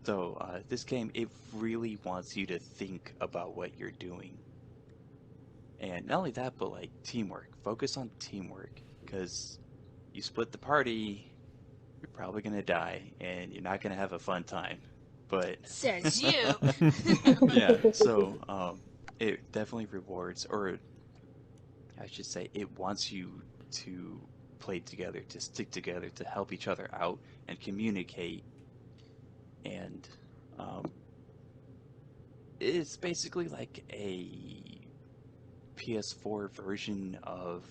So this game, it really wants you to think about what you're doing, and not only that, but like teamwork. Focus on teamwork, because you split the party, you're probably gonna die, and you're not gonna have a fun time. But Says you. yeah, so it definitely rewards, or I should say, it wants you to play together, to stick together, to help each other out and communicate. And um, it's basically like a PS4 version of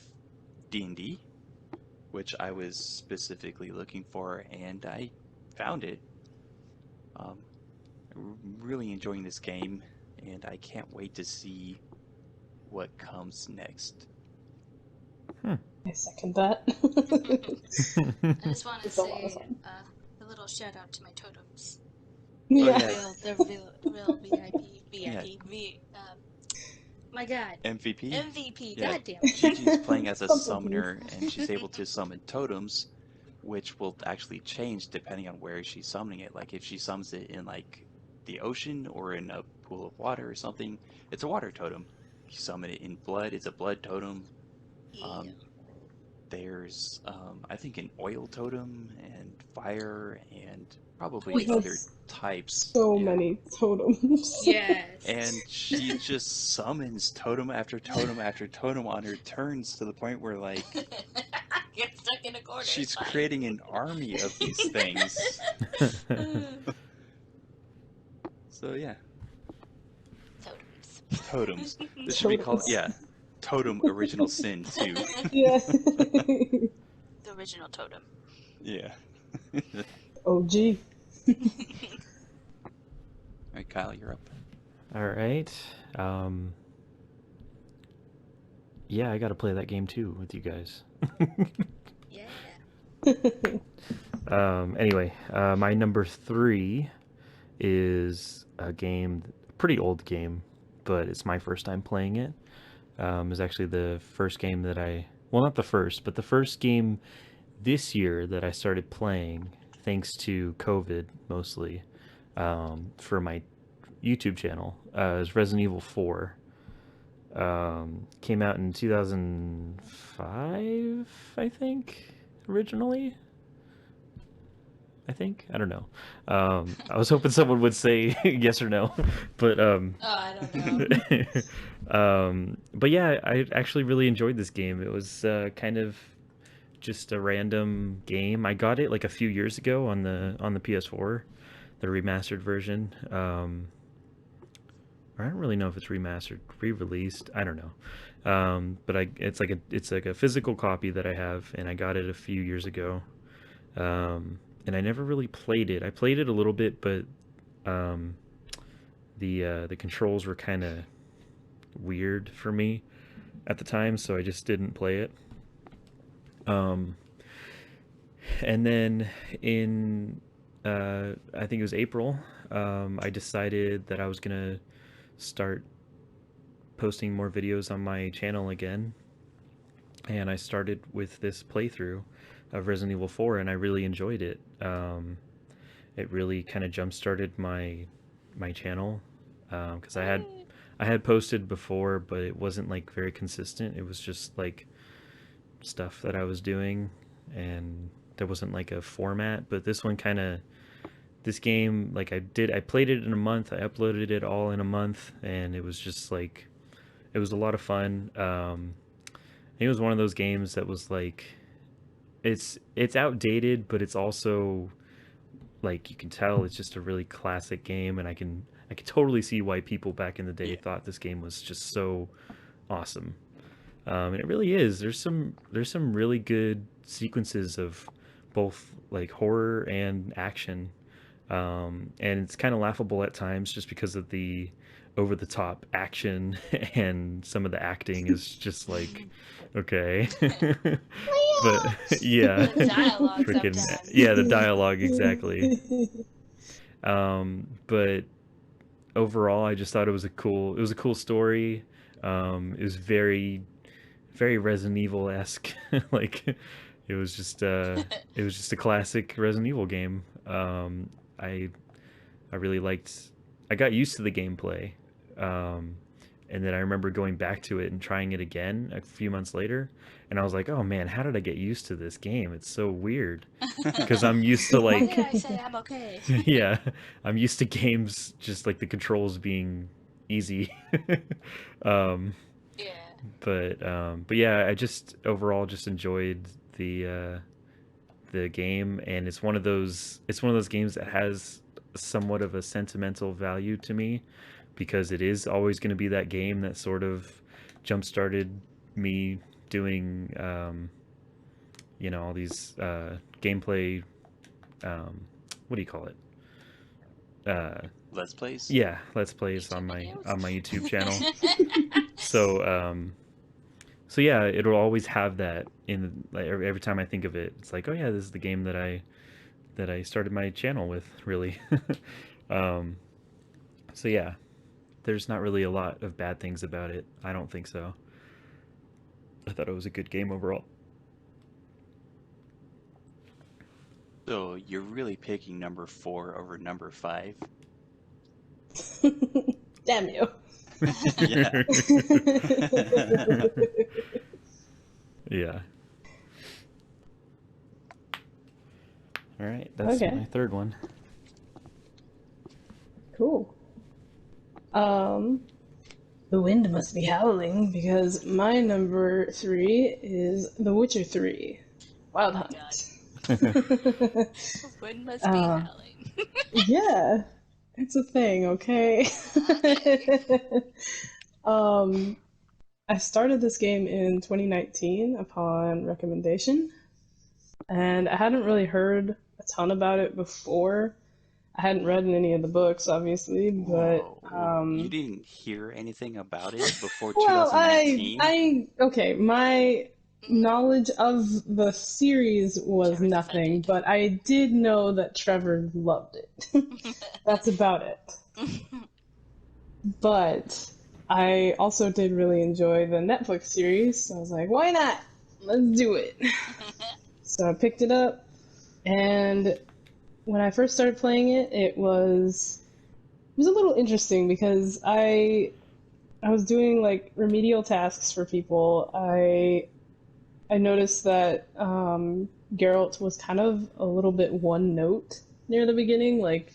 D&D, which I was specifically looking for, and I found it. Um, really enjoying this game, and I can't wait to see what comes next. I second that. I just want to It's a lot of say fun. a little shout out to my totems. Oh They're Yeah. yeah, real. They're real VIP. yeah, VIP. My God. MVP. MVP. Yeah, God damn it. Gigi's playing as a Something, please. summoner, and she's able to summon totems, which will actually change depending on where she's summoning it. Like if she summons it in like the ocean or in a pool of water or something, it's a water totem. If you summon it in blood, it's a blood totem. Yeah. Um, there's I think an oil totem and fire and probably Poison. other There's types. so Yeah. many totems. Yes. And she just summons totem after totem after totem on her turns to the point where like Get stuck in a corner. she's It's fine. creating an army of these things. So yeah, Totems. totems. This should be called, Totems. yeah, Totem Original Sin too. Yeah. The original totem. Yeah. OG. All right, Kyle, you're up. All right. Yeah, I got to play that game too with you guys. Yeah. Anyway, my number 3 is a game, pretty old game, but it's my first time playing it. It was actually the first game that well, not the first, but the first game this year that I started playing, thanks to COVID mostly, for my YouTube channel. Is Resident Evil 4. Came out in 2005, I think, originally. I think, I don't know. I was hoping someone would say yes or no, but Oh, I don't know. but yeah, I actually really enjoyed this game. It was kind of just a random game. I got it like a few years ago on the PS4, the remastered version. Or I don't really know if it's remastered, re-released. I don't know. But it's like a physical copy that I have, and I got it a few years ago. And I never really played it. I played it a little bit, but um, the controls were kind of weird for me at the time, so I just didn't play it. Um, and then in I think it was April, I decided that I was gonna start posting more videos on my channel again, and I started with this playthrough of Resident Evil 4, and I really enjoyed it. It really kind of jump started my channel, because I had posted before, but it wasn't like very consistent. It was just like stuff that I was doing, and there wasn't like a format. But this one kind of, this game, like I played it in a month. I uploaded it all in a month, and it was just like, it was a lot of fun. It was one of those games that was like, it's outdated, but it's also like, you can tell it's just a really classic game, and I can totally see why people back in the day Yeah. thought this game was just so awesome. And it really is. There's some really good sequences of both like horror and action, and it's kind of laughable at times just because of the over the top action and some of the acting is just like, okay. But yeah, The dialogue freaking sometimes. yeah, the dialogue exactly. But overall, I just thought it was a cool story. It was very Resident Evil esque. Like it was just a classic Resident Evil game. I really liked. I got used to the gameplay, and then I remember going back to it and trying it again a few months later, and I was like, "Oh man, how did I get used to this game? It's so weird." Because I'm used to Why like, did I say I'm okay? yeah, I'm used to games just like the controls being easy. um, Yeah. but yeah, I just overall just enjoyed the game, and it's one of those games that has somewhat of a sentimental value to me, because it is always going to be that game that sort of jump started me doing all these gameplay, what do you call it, Let's plays. yeah, let's plays YouTube videos? on my YouTube channel. So so yeah, it'll always have that in, like, every time I think of it, it's like, oh yeah, this is the game that I started my channel with, really. um so yeah, there's not really a lot of bad things about it. I don't think so. I thought it was a good game overall. So you're really picking number 4 over number 5? Damn you. Yeah. Yeah. All right, that's Okay. my third one. Cool. The wind must be howling because my number 3 is The Witcher 3, Wild God. Hunt. Wind must be Uh, howling. yeah, it's a thing, okay? um, I started this game in 2019 upon recommendation, and I hadn't really heard a ton about it before. I hadn't read any of the books, obviously, but Whoa. You didn't hear anything about it before well, 2019? okay, my knowledge of the series was Trevor's nothing, offended. but I did know that Trevor loved it. That's about it. But I also did really enjoy the Netflix series, so I was like, why not? Let's do it. So I picked it up, and when I first started playing it, it was a little interesting because I was doing like remedial tasks for people. I noticed that Geralt was kind of a little bit one note near the beginning, like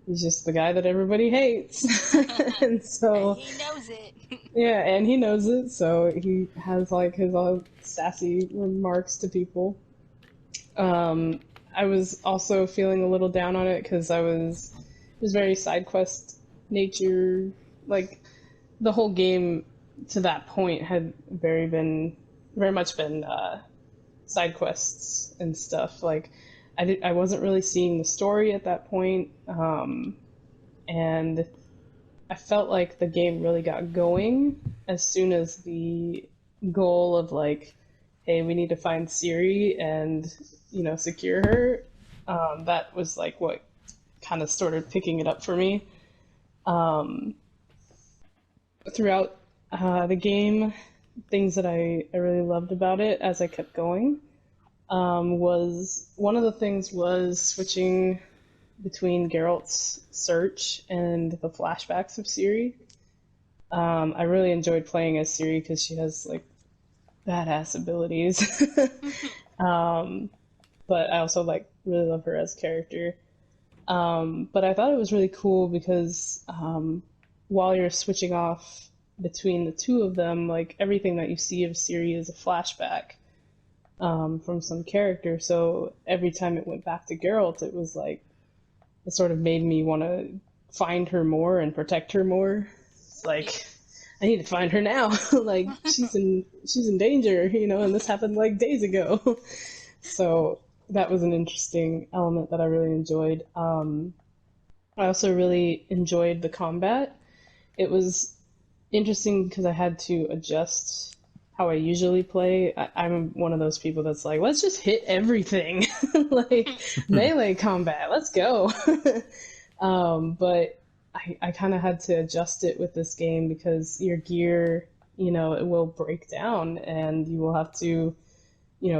he's just the guy that everybody hates. And so And he knows it. yeah, and he knows it, so he has like his sassy remarks to people. Um, I was also feeling a little down on it because it was very side quest nature. Like the whole game to that point had very much been side quests and stuff. Like I wasn't really seeing the story at that point, and I felt like the game really got going as soon as the goal of like, hey, we need to find Siri and secure her. That was like what kind of started picking it up for me. Um, Throughout the game, things that I really loved about it as I kept going was one of the things was switching between Geralt's search and the flashbacks of Ciri. I really enjoyed playing as Ciri because she has like badass abilities. um, but I also like really love her as a character. But I thought it was really cool because while you're switching off between the two of them, like everything that you see of Ciri is a flashback from some character. So every time it went back to Geralt, it was like it sort of made me want to find her more and protect her more. It's like I need to find her now. Like she's in danger, and this happened like days ago. So that was an interesting element that I really enjoyed. I also really enjoyed the combat. It was interesting because I had to adjust how I usually play. I'm one of those people that's like, let's just hit everything, like melee combat, let's go. But I kind of had to adjust it with this game because your gear, it will break down and you will have to,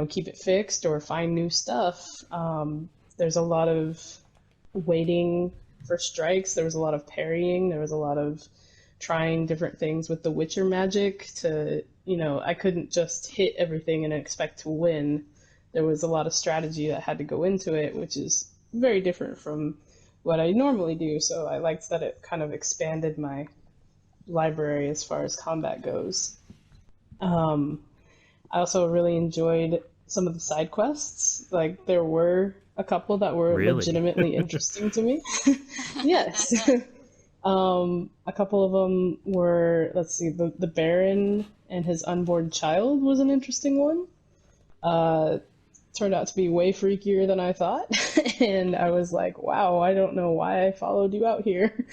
keep it fixed or find new stuff. There's a lot of waiting for strikes. There was a lot of parrying. There was a lot of trying different things with the Witcher magic to, I couldn't just hit everything and expect to win. There was a lot of strategy that had to go into it, which is very different from what I normally do. So I liked that it kind of expanded my library as far as combat goes. I also really enjoyed some of the side quests. Like there were a couple that were Really? legitimately interesting to me. Yes. A couple of them were, let's see, the Baron and his unborn child was an interesting one. Turned out to be way freakier than I thought. And I was like, wow, I don't know why I followed you out here.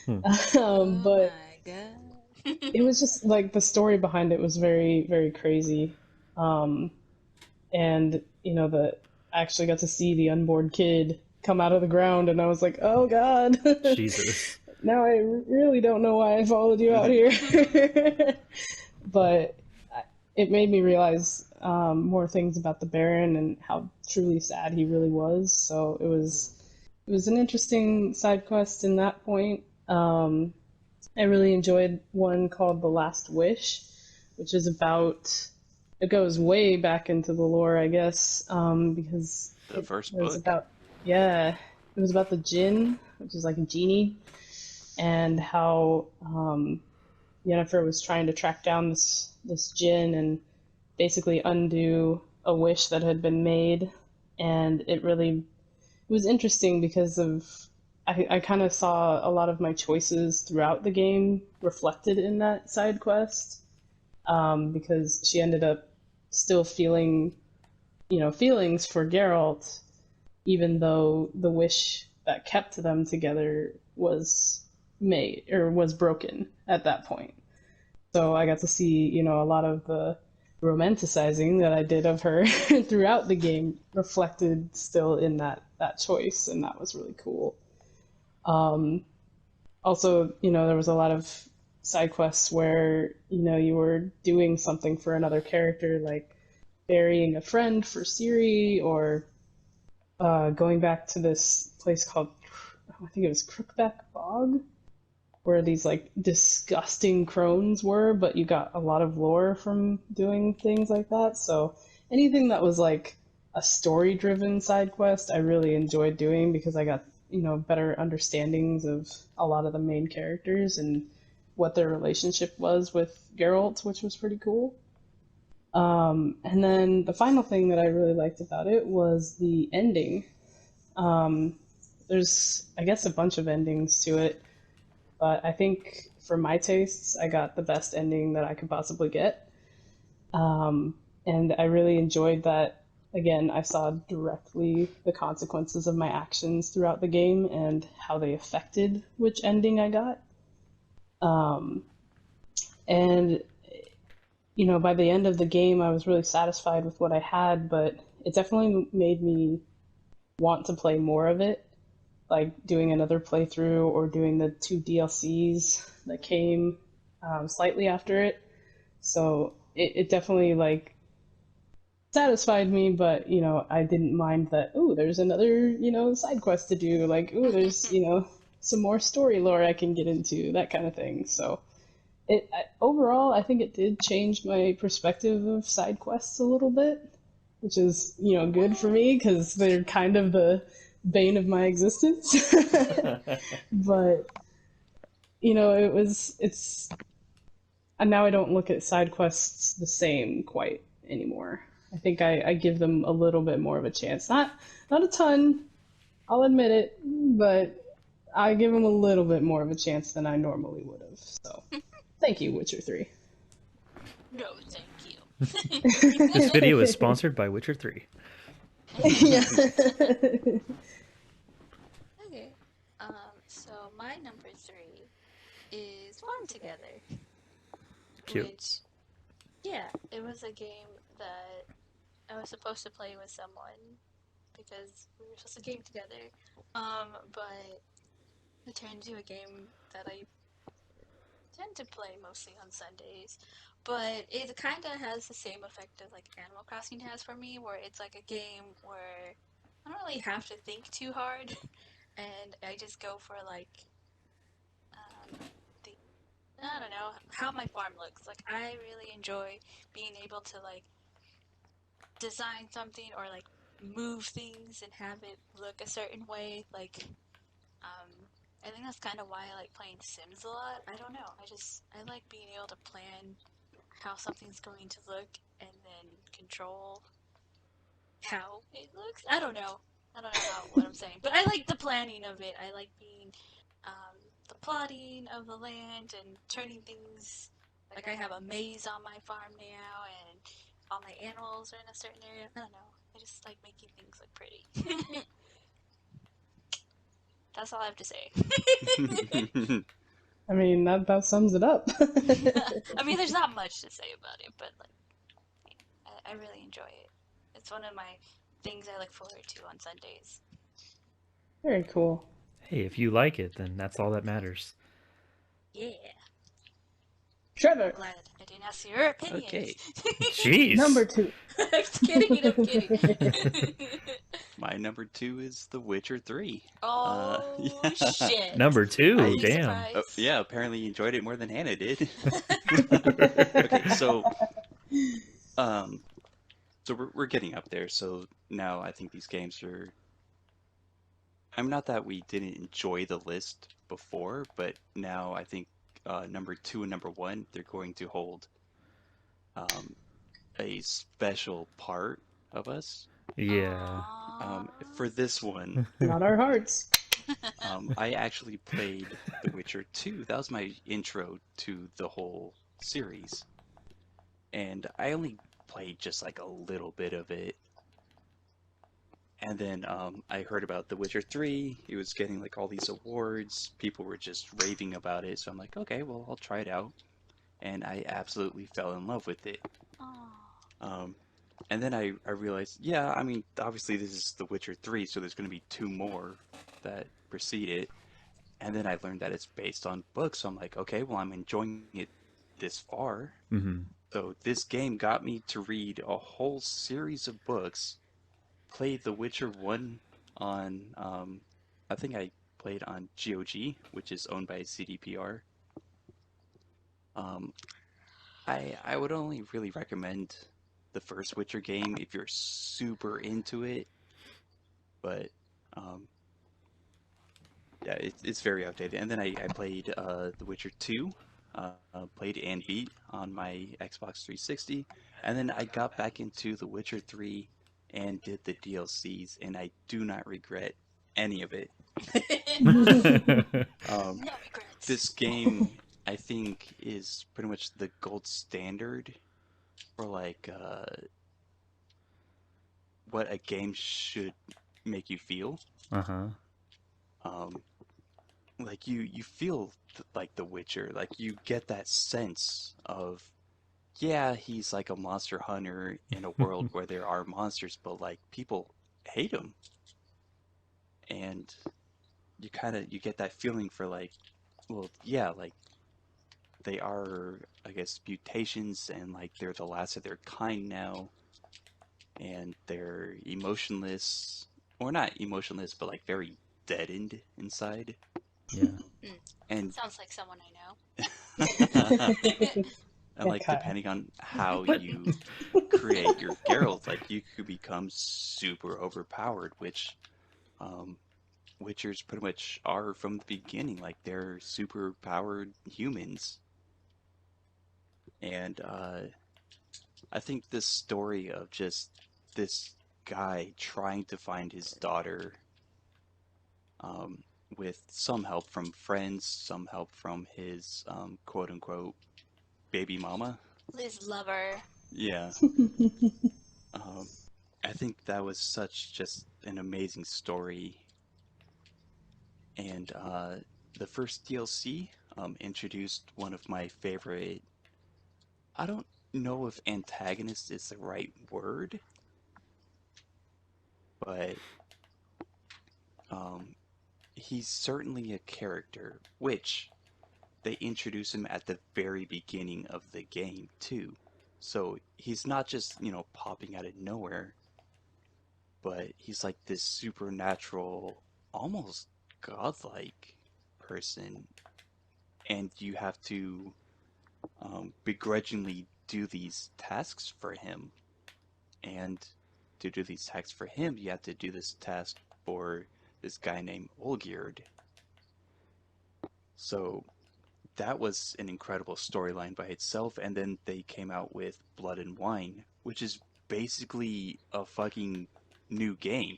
Oh But my god. it was just like the story behind it was very, very crazy. And, I actually got to see the unborn kid come out of the ground, and I was like, oh god. Jesus. Now I really don't know why I followed you out here. But it made me realize more things about the Baron and how truly sad he really was. So it was an interesting side quest in that point. I really enjoyed one called The Last Wish, which is about it goes way back into the lore, I guess, because The first was book. about yeah, it was about the Jinn, which is like a genie, and how Yennefer was trying to track down this Jinn and basically undo a wish that had been made, and it was interesting because of I kind of saw a lot of my choices throughout the game reflected in that side quest, because she ended up still feeling feelings for Geralt, even though the wish that kept them together was made or was broken at that point. So I got to see, a lot of the romanticizing that I did of her throughout the game reflected still in that choice, and that was really cool. Um, Also, there was a lot of side quests where, you were doing something for another character, like burying a friend for Ciri, or going back to this place called, I think it was Crookback Bog, where these like disgusting crones were, but you got a lot of lore from doing things like that. So anything that was like a story driven side quest, I really enjoyed doing because I got, better understandings of a lot of the main characters and what their relationship was with Geralt, which was pretty cool. And then the final thing that I really liked about it was the ending. Um, there's, I guess, a bunch of endings to it, but I think for my tastes, I got the best ending that I could possibly get. Um, and I really enjoyed that. Again, I saw directly the consequences of my actions throughout the game and how they affected which ending I got. Um, and by the end of the game, I was really satisfied with what I had, but it definitely made me want to play more of it, like doing another playthrough or doing the two DLCs that came slightly after it. So it definitely like satisfied me, but I didn't mind that. Oh, there's another side quest to do. Like, oh, there's some more story lore I can get into, that kind of thing. So overall, I think it did change my perspective of side quests a little bit, which is good for me because they're kind of the bane of my existence. But it's and now I don't look at side quests the same quite anymore. I think I give them a little bit more of a chance. Not a ton, I'll admit it, but I give them a little bit more of a chance than I normally would have. So, thank you, Witcher 3. No, thank you. This video is sponsored by Witcher 3. Yeah. Okay. So my number 3 is Farm Together, Cute. which, yeah, it was a game that I was supposed to play with someone because we were supposed to game together. But it turned into a game that I tend to play mostly on Sundays. But it kind of has the same effect as like Animal Crossing has for me, where it's like a game where I don't really have to think too hard, and I just go for like the I don't know how my farm looks. Like I really enjoy being able to like design something or like move things and have it look a certain way. Like um, I think that's kind of why I like playing Sims a lot. I don't know. I like being able to plan how something's going to look and then control how it looks. I don't know. I don't know what I'm saying, but I like the planning of it. I like being the plotting of the land and turning things. Like I have a maze on my farm now, and all my animals are in a certain area. I don't know. I just like making things look pretty. That's all I have to say. I mean, that sums it up. I mean, there's not much to say about it, but like, I really enjoy it. It's one of my things I look forward to on Sundays. Very cool. Hey, if you like it, then that's all that matters. Yeah. Trevor, Glad I didn't ask your opinions. Okay. Jeez. number 2. I'm kidding. My number 2 is The Witcher 3. Oh, Yeah. shit. Number 2, Are you damn. surprised? Yeah, apparently you enjoyed it more than Hannah did. Okay, um, so we're getting up there. So now I think these games are. I'm not that we didn't enjoy the list before, but now I think number 2 and number 1 they're going to hold um, a special part of us. Yeah. Aww. For this one, Not our hearts. I actually played The Witcher 2. That was my intro to the whole series. And I only played just like a little bit of it. And then I heard about The Witcher 3. It was getting like all these awards. People were just raving about it. So I'm like, okay, well, I'll try it out. And I absolutely fell in love with it. Aww. Um, and then I realized, yeah, I mean, obviously this is The Witcher 3, so there's going to be two more that precede it. And then I learned that it's based on books. So I'm like, okay, well, I'm enjoying it this far. Mm-hmm. So this game got me to read a whole series of books, play The Witcher 1 on, I think I played on GOG, which is owned by CDPR. Um, I would only really recommend the first Witcher game if you're super into it, but um, yeah, it's very outdated. And then I played The Witcher 2, played and beat on my Xbox 360, and then I got back into The Witcher 3 and did the DLCs, and I do not regret any of it. Um, No regrets. this game, I think, is pretty much the gold standard for like what a game should make you feel. Uh-huh. Um, like you feel like The Witcher, like you get that sense of yeah, he's like a monster hunter in a world where there are monsters, but like people hate him, and you get that feeling for like, well, yeah, like they are, I guess, mutations, and like they're the last of their kind now, and they're emotionless, or not emotionless, but like very deadened inside, Yeah. Mm, and sounds like someone I and know. Yeah, like Kyle. depending on how What? you create your Geralt, like you could become super overpowered, which um, Witchers pretty much are from the beginning. Like they're super powered humans, and I think this story of just this guy trying to find his daughter, um, with some help from friends, some help from his quote unquote baby mama. Liz Lover. Yeah, um, I think that was such just an amazing story, and the first DLC introduced one of my favorite. I don't know if antagonist is the right word, but um, he's certainly a character, which they introduce him at the very beginning of the game too. So he's not just, popping out of nowhere, but he's like this supernatural, almost godlike person, and you have to begrudgingly do these tasks for him. And to do these tasks for him, you have to do this task for this guy named Olgierd. So that was an incredible storyline by itself. And then they came out with Blood and Wine, which is basically a fucking new game.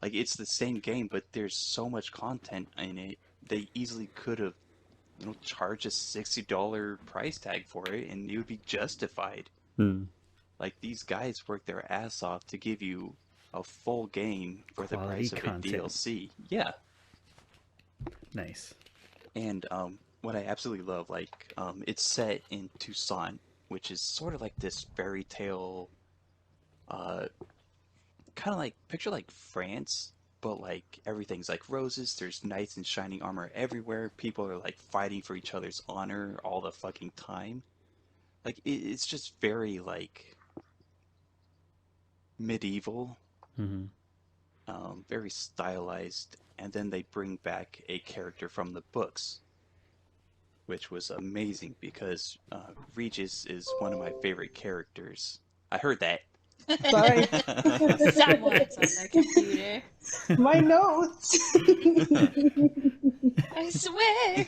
Like it's the same game, but there's so much content in it. They easily could have, charged a $60 price tag for it, and it would be justified. Hmm. Like these guys work their ass off to give you a full game for the Quality price of a content. DLC. Yeah, Nice. and what I absolutely love, like, it's set in Tucson, which is sort of like this fairy tale, uh, kind of like picture like France, but like everything's like roses. There's knights in shining armor everywhere. People are like fighting for each other's honor all the fucking time. Like it's just very like medieval, Hmm. very stylized, and then they bring back a character from the books, which was amazing because Regis is one of my favorite characters. I heard that. Sorry. Someone's on their computer. My notes. I swear.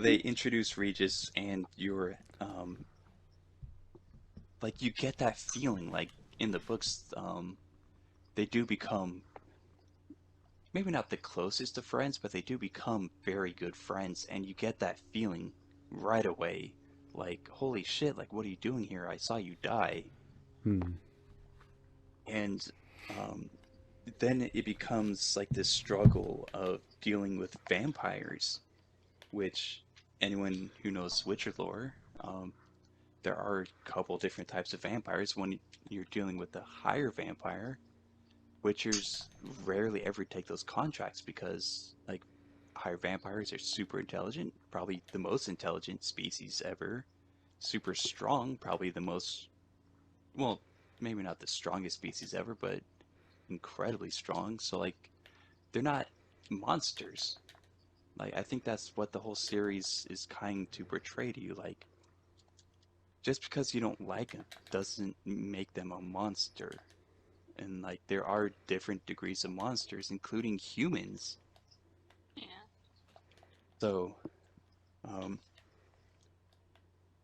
They introduce Regis, and you're like you get that feeling like in the books, they do become maybe not the closest of friends, but they do become very good friends, and you get that feeling right away. Like, holy shit, like, what are you doing here? I saw you die. Hmm. And um, then it becomes like this struggle of dealing with vampires, which anyone who knows Witcher lore, there are a couple different types of vampires. When you're dealing with the higher vampire, Witchers rarely ever take those contracts because, like, higher vampires are super intelligent, probably the most intelligent species ever. Super strong, probably the most, well, maybe not the strongest species ever, but incredibly strong. So, like, they're not monsters. Like, I think that's what the whole series is trying to portray to you. Like, just because you don't like them doesn't make them a monster. And, like, there are different degrees of monsters, including humans. Yeah. So, Um,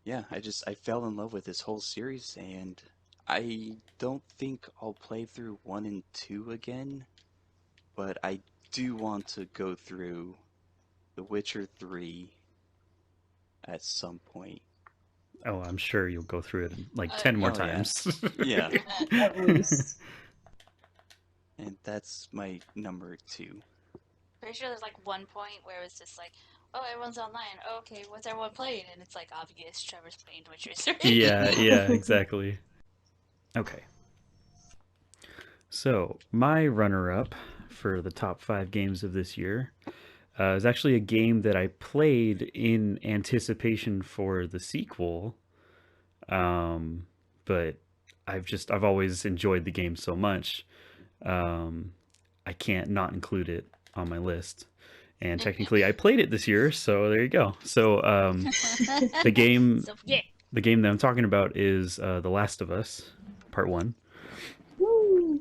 yeah, I fell in love with this whole series, and I don't think I'll play through 1 and 2 again, but I do want to go through The Witcher 3 at some point. Oh, I'm sure you'll go through it like Uh, 10 more Oh yeah, times. yeah, At least. and that's my number 2. Pretty sure there's like one point where it's just like, oh, everyone's online. Oh, okay, what's everyone playing? And it's like obvious Trevor's playing Witcher 3. Yeah, exactly. Okay. So, my runner up for the top 5 games of this year is actually a game that I played in anticipation for the sequel. Um, but I've always enjoyed the game so much. Um, I can't not include it on my list. And technically, I played it this year, so there you go. So the game So yeah. the game that I'm talking about is The Last of Us, Part One. Woo!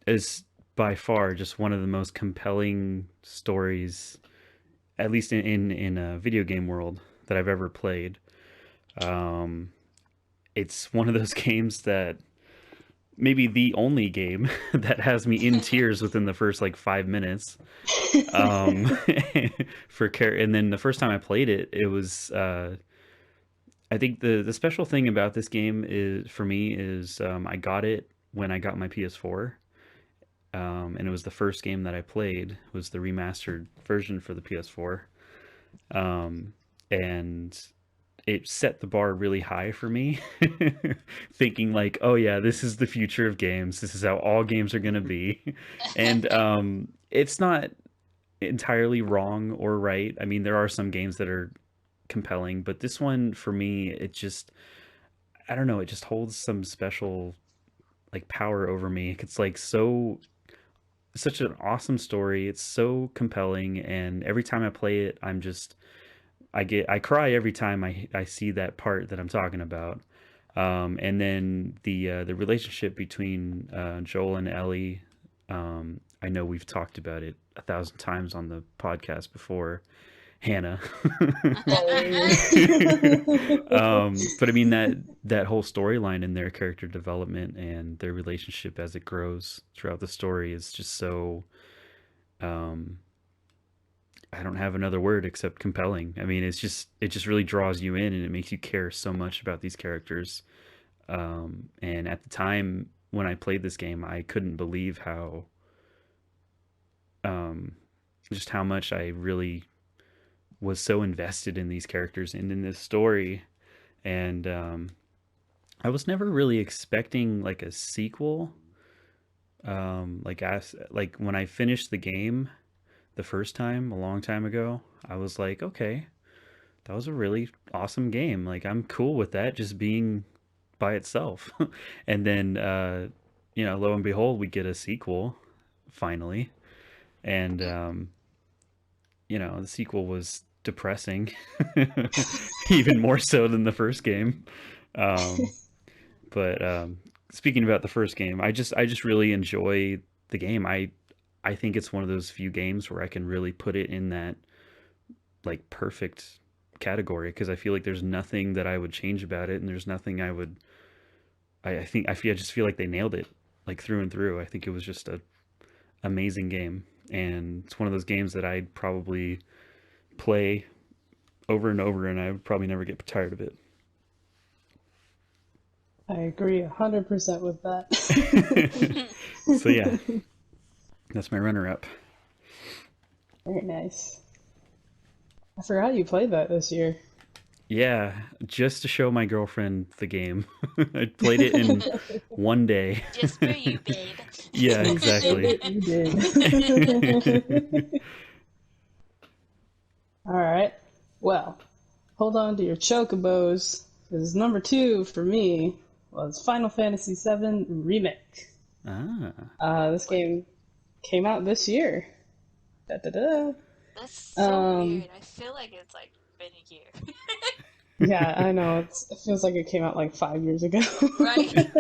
Is by far just one of the most compelling stories, at least in a video game world, that I've ever played. Um, it's one of those games that maybe the only game that has me in tears within the first like 5 minutes. Um, and then the first time I played it, it was I think the special thing about this game is for me is I got it when I got my PS4. And it was the first game that I played was the remastered version for the PS4. And it set the bar really high for me, thinking like, oh yeah, this is the future of games. This is how all games are going to be. And it's not entirely wrong or right. I mean, there are some games that are compelling, but this one for me, I don't know, it just holds some special like power over me. It's like such an awesome story. It's so compelling, and every time I play it, I cry every time I see that part that I'm talking about. And then the relationship between Joel and Ellie. I know we've talked about it 1,000 times on the podcast before, Hannah. But I mean that whole storyline and their character development and their relationship as it grows throughout the story is just so. Um, I don't have another word except compelling. I mean, it just really draws you in and it makes you care so much about these characters. And at the time when I played this game, I couldn't believe how just how much I really was so invested in these characters and in this story. And I was never really expecting like a sequel. Like when I finished the game the first time a long time ago, I was like, okay, that was a really awesome game. Like I'm cool with that just being by itself. And then lo and behold, we get a sequel finally. And the sequel was depressing, even more so than the first game. But speaking about the first game, I just really enjoy the game. I think it's one of those few games where I can really put it in that like perfect category because I feel like there's nothing that I would change about it, and there's nothing I would. I just feel like they nailed it like through and through. I think it was just a amazing game, and it's one of those games that I'd probably play over and over, and I would probably never get tired of it. I agree 100% with that. So yeah, that's my runner-up. Very nice. I forgot you played that this year. Yeah, just to show my girlfriend the game. I played it in one day. Just for you, babe. Yeah, exactly. You did. All right. Well, hold on to your chocobos, because number 2 for me was Final Fantasy VII Remake. This game came out this year. Da, da, da. That's so weird. I feel like it's like been a year. Yeah, I know. It feels like it came out like 5 years ago. Right?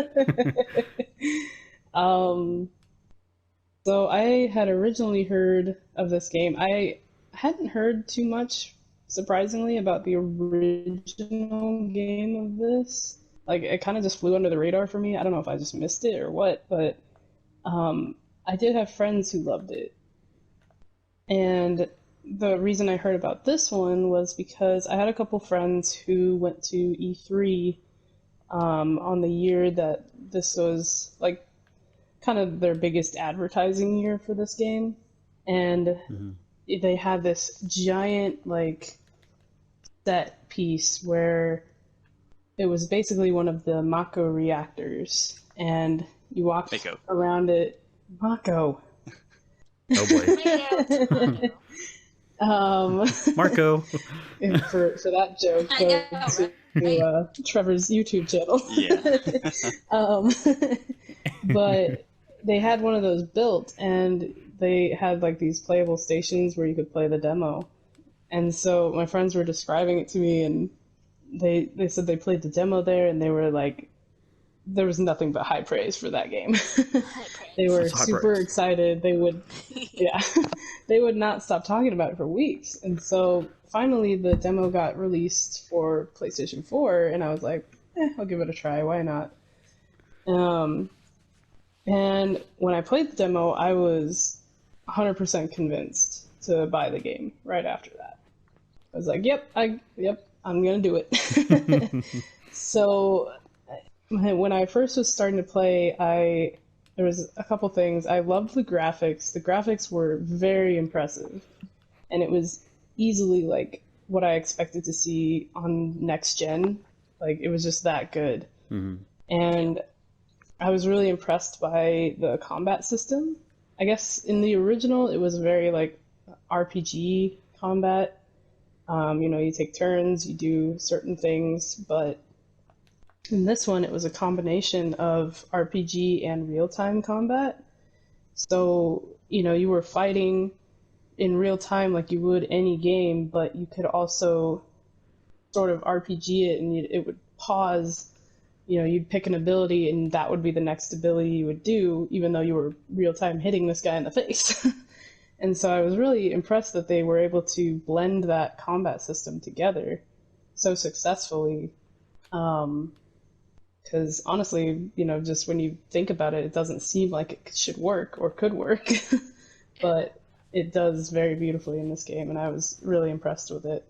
So I had originally heard of this game. I hadn't heard too much surprisingly, about the original game of this. Like, it kind of just flew under the radar for me. I don't know if I just missed it or what, but I did have friends who loved it. And the reason I heard about this one was because I had a couple friends who went to E3 on the year that this was like kind of their biggest advertising year for this game. And they had this giant like set piece where it was basically one of the Mako reactors, and you walked Mako. around it. Mako. Oh boy. Marco. For that joke, I go know, to Trevor's YouTube channel. Yeah. But they had one of those built, and they had like these playable stations where you could play the demo. And so my friends were describing it to me, and they said they played the demo there, and they were like, there was nothing but high praise for that game. They were super excited. They would, yeah, they would not stop talking about it for weeks. And so finally the demo got released for PlayStation 4, and I was like, I'll give it a try. Why not? And when I played the demo, I was 100% convinced to buy the game right after that. I was like, yep, I'm gonna do it. So when I first was starting to play, there was a couple things. I loved the graphics. The graphics were very impressive, and it was easily like what I expected to see on next gen. Like, it was just that good. And I was really impressed by the combat system. I guess in the original it was very like RPG combat. You take turns, you do certain things, but in this one it was a combination of RPG and real-time combat. So, you were fighting in real time like you would any game, but you could also sort of RPG it, and it would pause. You'd pick an ability, and that would be the next ability you would do, even though you were real-time hitting this guy in the face. And so I was really impressed that they were able to blend that combat system together so successfully. Because honestly, just when you think about it, it doesn't seem like it should work or could work. But it does very beautifully in this game, and I was really impressed with it.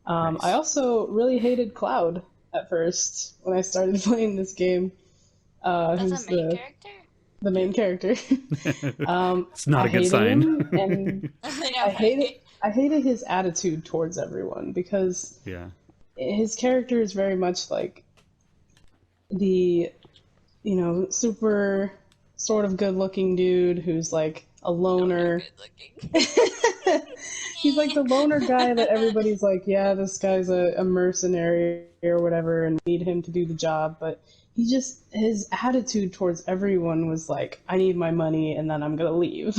Nice. I also really hated Cloud at first when I started playing this game. That's the main character. It's not I a good hated sign. him, and I hated his attitude towards everyone, because his character is very much like the super sort of good-looking dude who's like a loner. He's like the loner guy that everybody's like, yeah, this guy's a mercenary or whatever, and need him to do the job. But his attitude towards everyone was like, I need my money and then I'm gonna leave.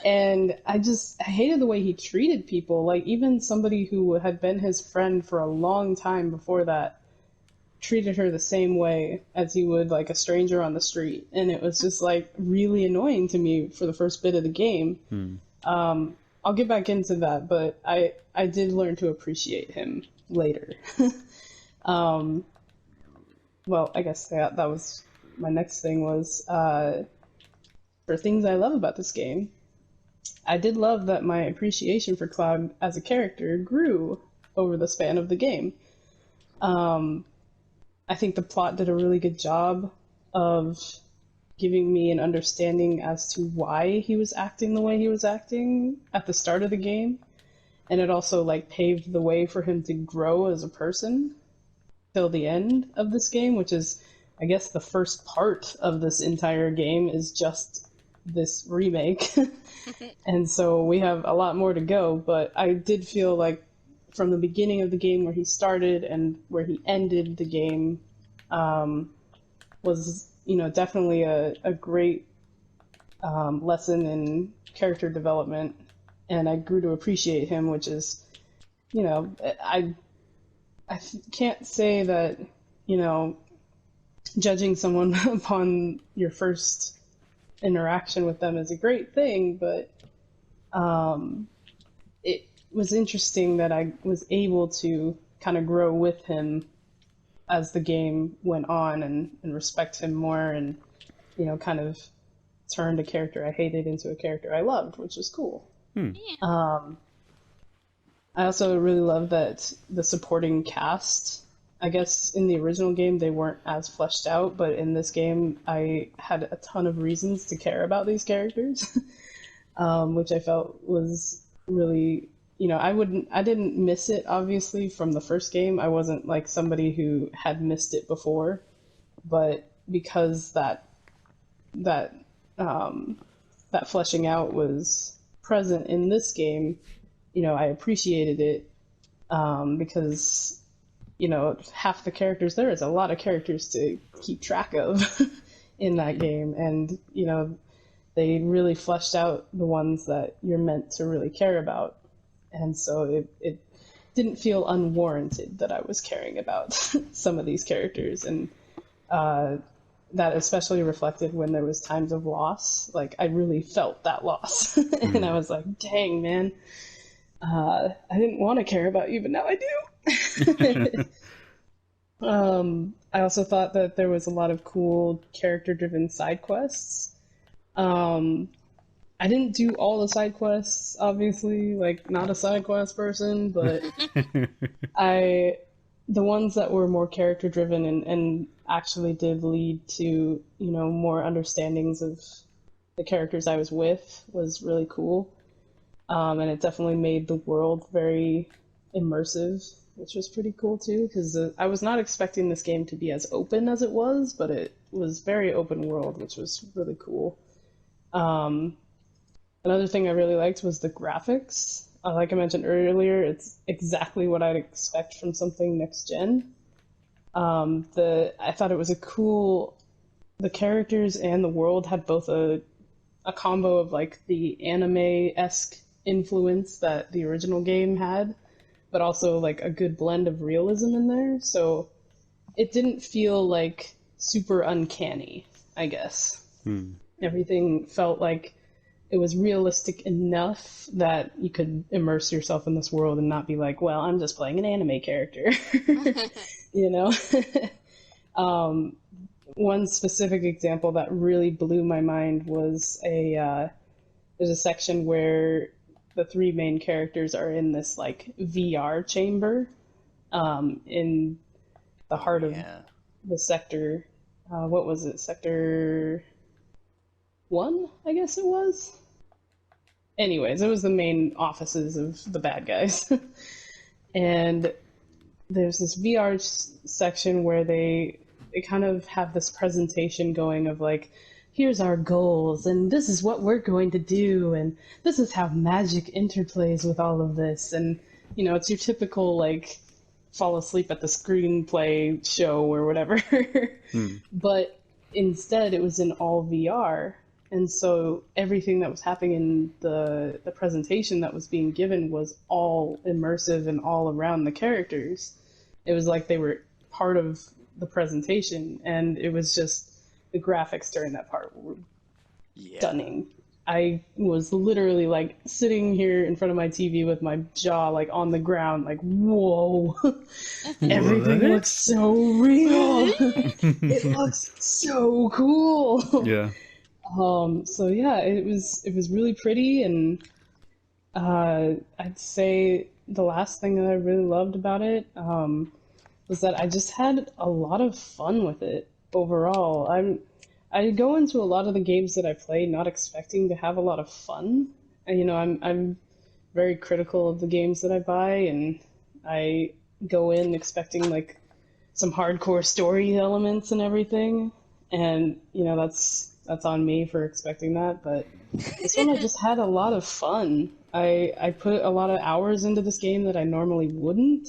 And I hated the way he treated people. Like, even somebody who had been his friend for a long time before that treated her the same way as he would like a stranger on the street. And it was just like really annoying to me for the first bit of the game. I'll get back into that, but I did learn to appreciate him later. Well, I guess that was my next thing was for things I love about this game. I did love that my appreciation for Cloud as a character grew over the span of the game. I think the plot did a really good job of giving me an understanding as to why he was acting the way he was acting at the start of the game. And it also like paved the way for him to grow as a person till the end of this game, which is, I guess, the first part of this entire game is just this remake. And so we have a lot more to go, but I did feel like from the beginning of the game where he started and where he ended the game was, definitely a great lesson in character development. And I grew to appreciate him, which is, I can't say that, judging someone upon your first interaction with them is a great thing, but was interesting that I was able to kind of grow with him as the game went on and respect him more and, kind of turned a character I hated into a character I loved, which was cool. Yeah. I also really love that the supporting cast, I guess in the original game they weren't as fleshed out, but in this game I had a ton of reasons to care about these characters, which I felt was really, I didn't miss it obviously from the first game. I wasn't like somebody who had missed it before, but because that that fleshing out was present in this game, I appreciated it because half the characters, there is a lot of characters to keep track of in that game, and they really fleshed out the ones that you're meant to really care about, and so it didn't feel unwarranted that I was caring about some of these characters, and that especially reflected when there was times of loss. Like I really felt that loss, and I was like, "Dang, man, I didn't want to care about you, but now I do." I also thought that there was a lot of cool character-driven side quests. I didn't do all the side quests, obviously, like not a side quest person, but the ones that were more character driven and actually did lead to, more understandings of the characters I was with was really cool. And it definitely made the world very immersive, which was pretty cool too, because I was not expecting this game to be as open as it was, but it was very open world, which was really cool. Another thing I really liked was the graphics. Like I mentioned earlier, it's exactly what I'd expect from something next gen. I thought it was the characters and the world had both a combo of like the anime-esque influence that the original game had, but also like a good blend of realism in there. So it didn't feel like super uncanny, I guess. Everything felt like it was realistic enough that you could immerse yourself in this world and not be like, well, I'm just playing an anime character. One specific example that really blew my mind was there's a section where the three main characters are in this like VR chamber in the heart of the sector. What was it? Sector 1, I guess it was? Anyways, it was the main offices of the bad guys. And there's this VR section where they kind of have this presentation going of like, here's our goals, and this is what we're going to do, and this is how magic interplays with all of this. And, it's your typical, like, fall asleep at the screenplay show or whatever. But instead, it was in all VR. And so everything that was happening in the presentation that was being given was all immersive and all around the characters. It was like they were part of the presentation, and it was just the graphics during that part were stunning. I was literally like sitting here in front of my TV with my jaw like on the ground, like, whoa, everything looks so real. It looks so cool. Yeah. So yeah, it was really pretty, and I'd say the last thing that I really loved about it was that I just had a lot of fun with it overall. I go into a lot of the games that I play not expecting to have a lot of fun. And, I'm very critical of the games that I buy, and I go in expecting like some hardcore story elements and everything. And, that's on me for expecting that, but this one I just had a lot of fun. I put a lot of hours into this game that I normally wouldn't.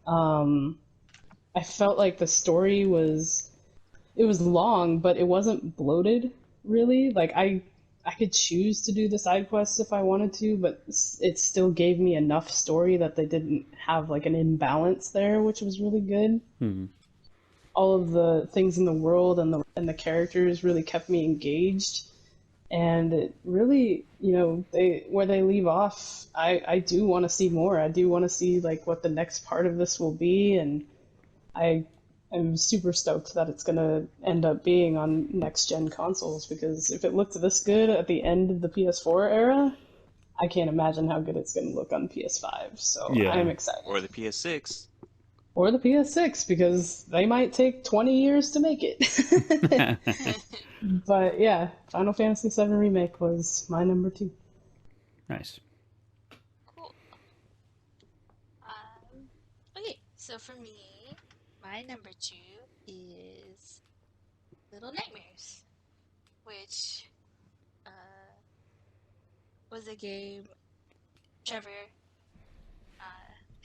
I felt like the story it was long, but it wasn't bloated, really. Like, I could choose to do the side quests if I wanted to, but it still gave me enough story that they didn't have, like, an imbalance there, which was really good. All of the things in the world and the characters really kept me engaged. And it really, where they leave off, I do want to see more. I do want to see like what the next part of this will be, and I am super stoked that it's going to end up being on next gen consoles because if it looked this good at the end of the PS4 era, I can't imagine how good it's going to look on PS5. So I am Yeah. excited. Or the PS6. Or the PS6 because they might take 20 years to make it. But yeah, Final Fantasy VII Remake was my number two. Nice. Cool. Okay, so for me, my number 2 is Little Nightmares, which was a game Trevor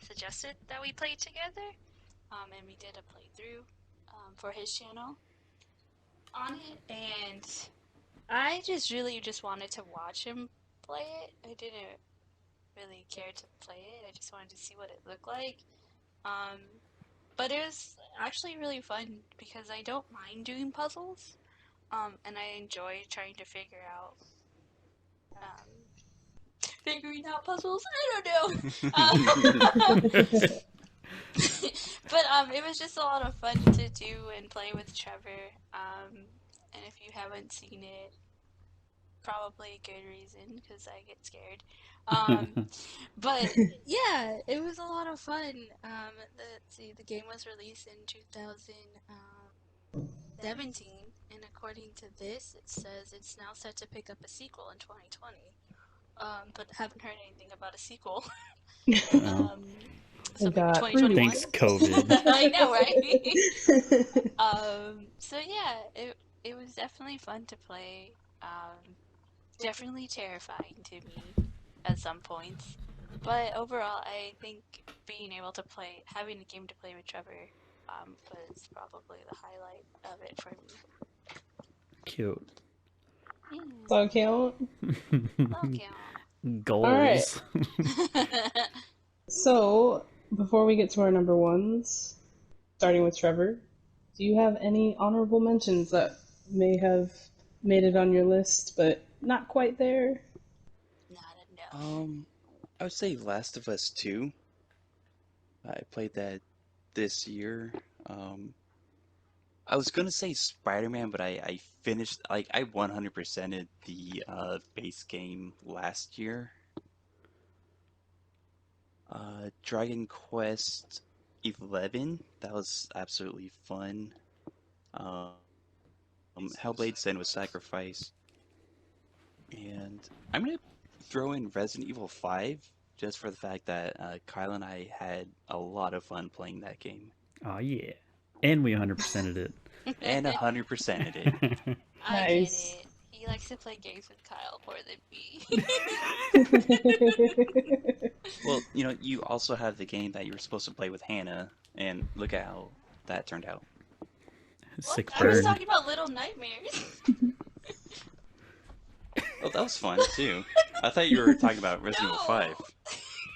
suggested that we play together, and we did a playthrough for his channel on it, and I just wanted to watch him play it. I didn't really care to play it. I just wanted to see what it looked like. Um, but it was actually really fun because I don't mind doing puzzles, and I enjoy trying to um, figuring out puzzles. I don't know. But it was just a lot of fun to do and play with Trevor. And if you haven't seen it, probably a good reason because I get scared. But yeah, it was a lot of fun. Let's see, the game was released in 2017, and according to this, it says it's now set to pick up a sequel in 2020. But haven't heard anything about a sequel. Oh, So It maybe got pretty 2021. thanks, COVID. I know, right? So yeah, it was definitely fun to play. Definitely terrifying to me at some points. But overall, I think being able to play, having a game to play with Trevor, was probably the highlight of it for me. Cute. Yeah, So count. okay. All right. Goals. So before we get to our number ones, starting with Trevor, do you have any honorable mentions that may have made it on your list but not quite there? Not enough. I would say Last of Us 2. I played that this year. I was gonna say Spider-Man, but I finished like I 100%ed the base game last year. Dragon Quest 11, that was absolutely fun. Um, Hellblade: Senua's Sacrifice, and I'm gonna throw in Resident Evil 5 just for the fact that Kyle and I had a lot of fun playing that game Oh yeah. And we 100%ed it. and 100%ed it. I get Nice. it. He likes to play games with Kyle more than me. Well, you also have the game that you were supposed to play with Hannah, and look at how that turned out. What? Sick I was burn. talking about Little Nightmares. Oh, that was fun too. I thought you were talking about Resident Evil 5.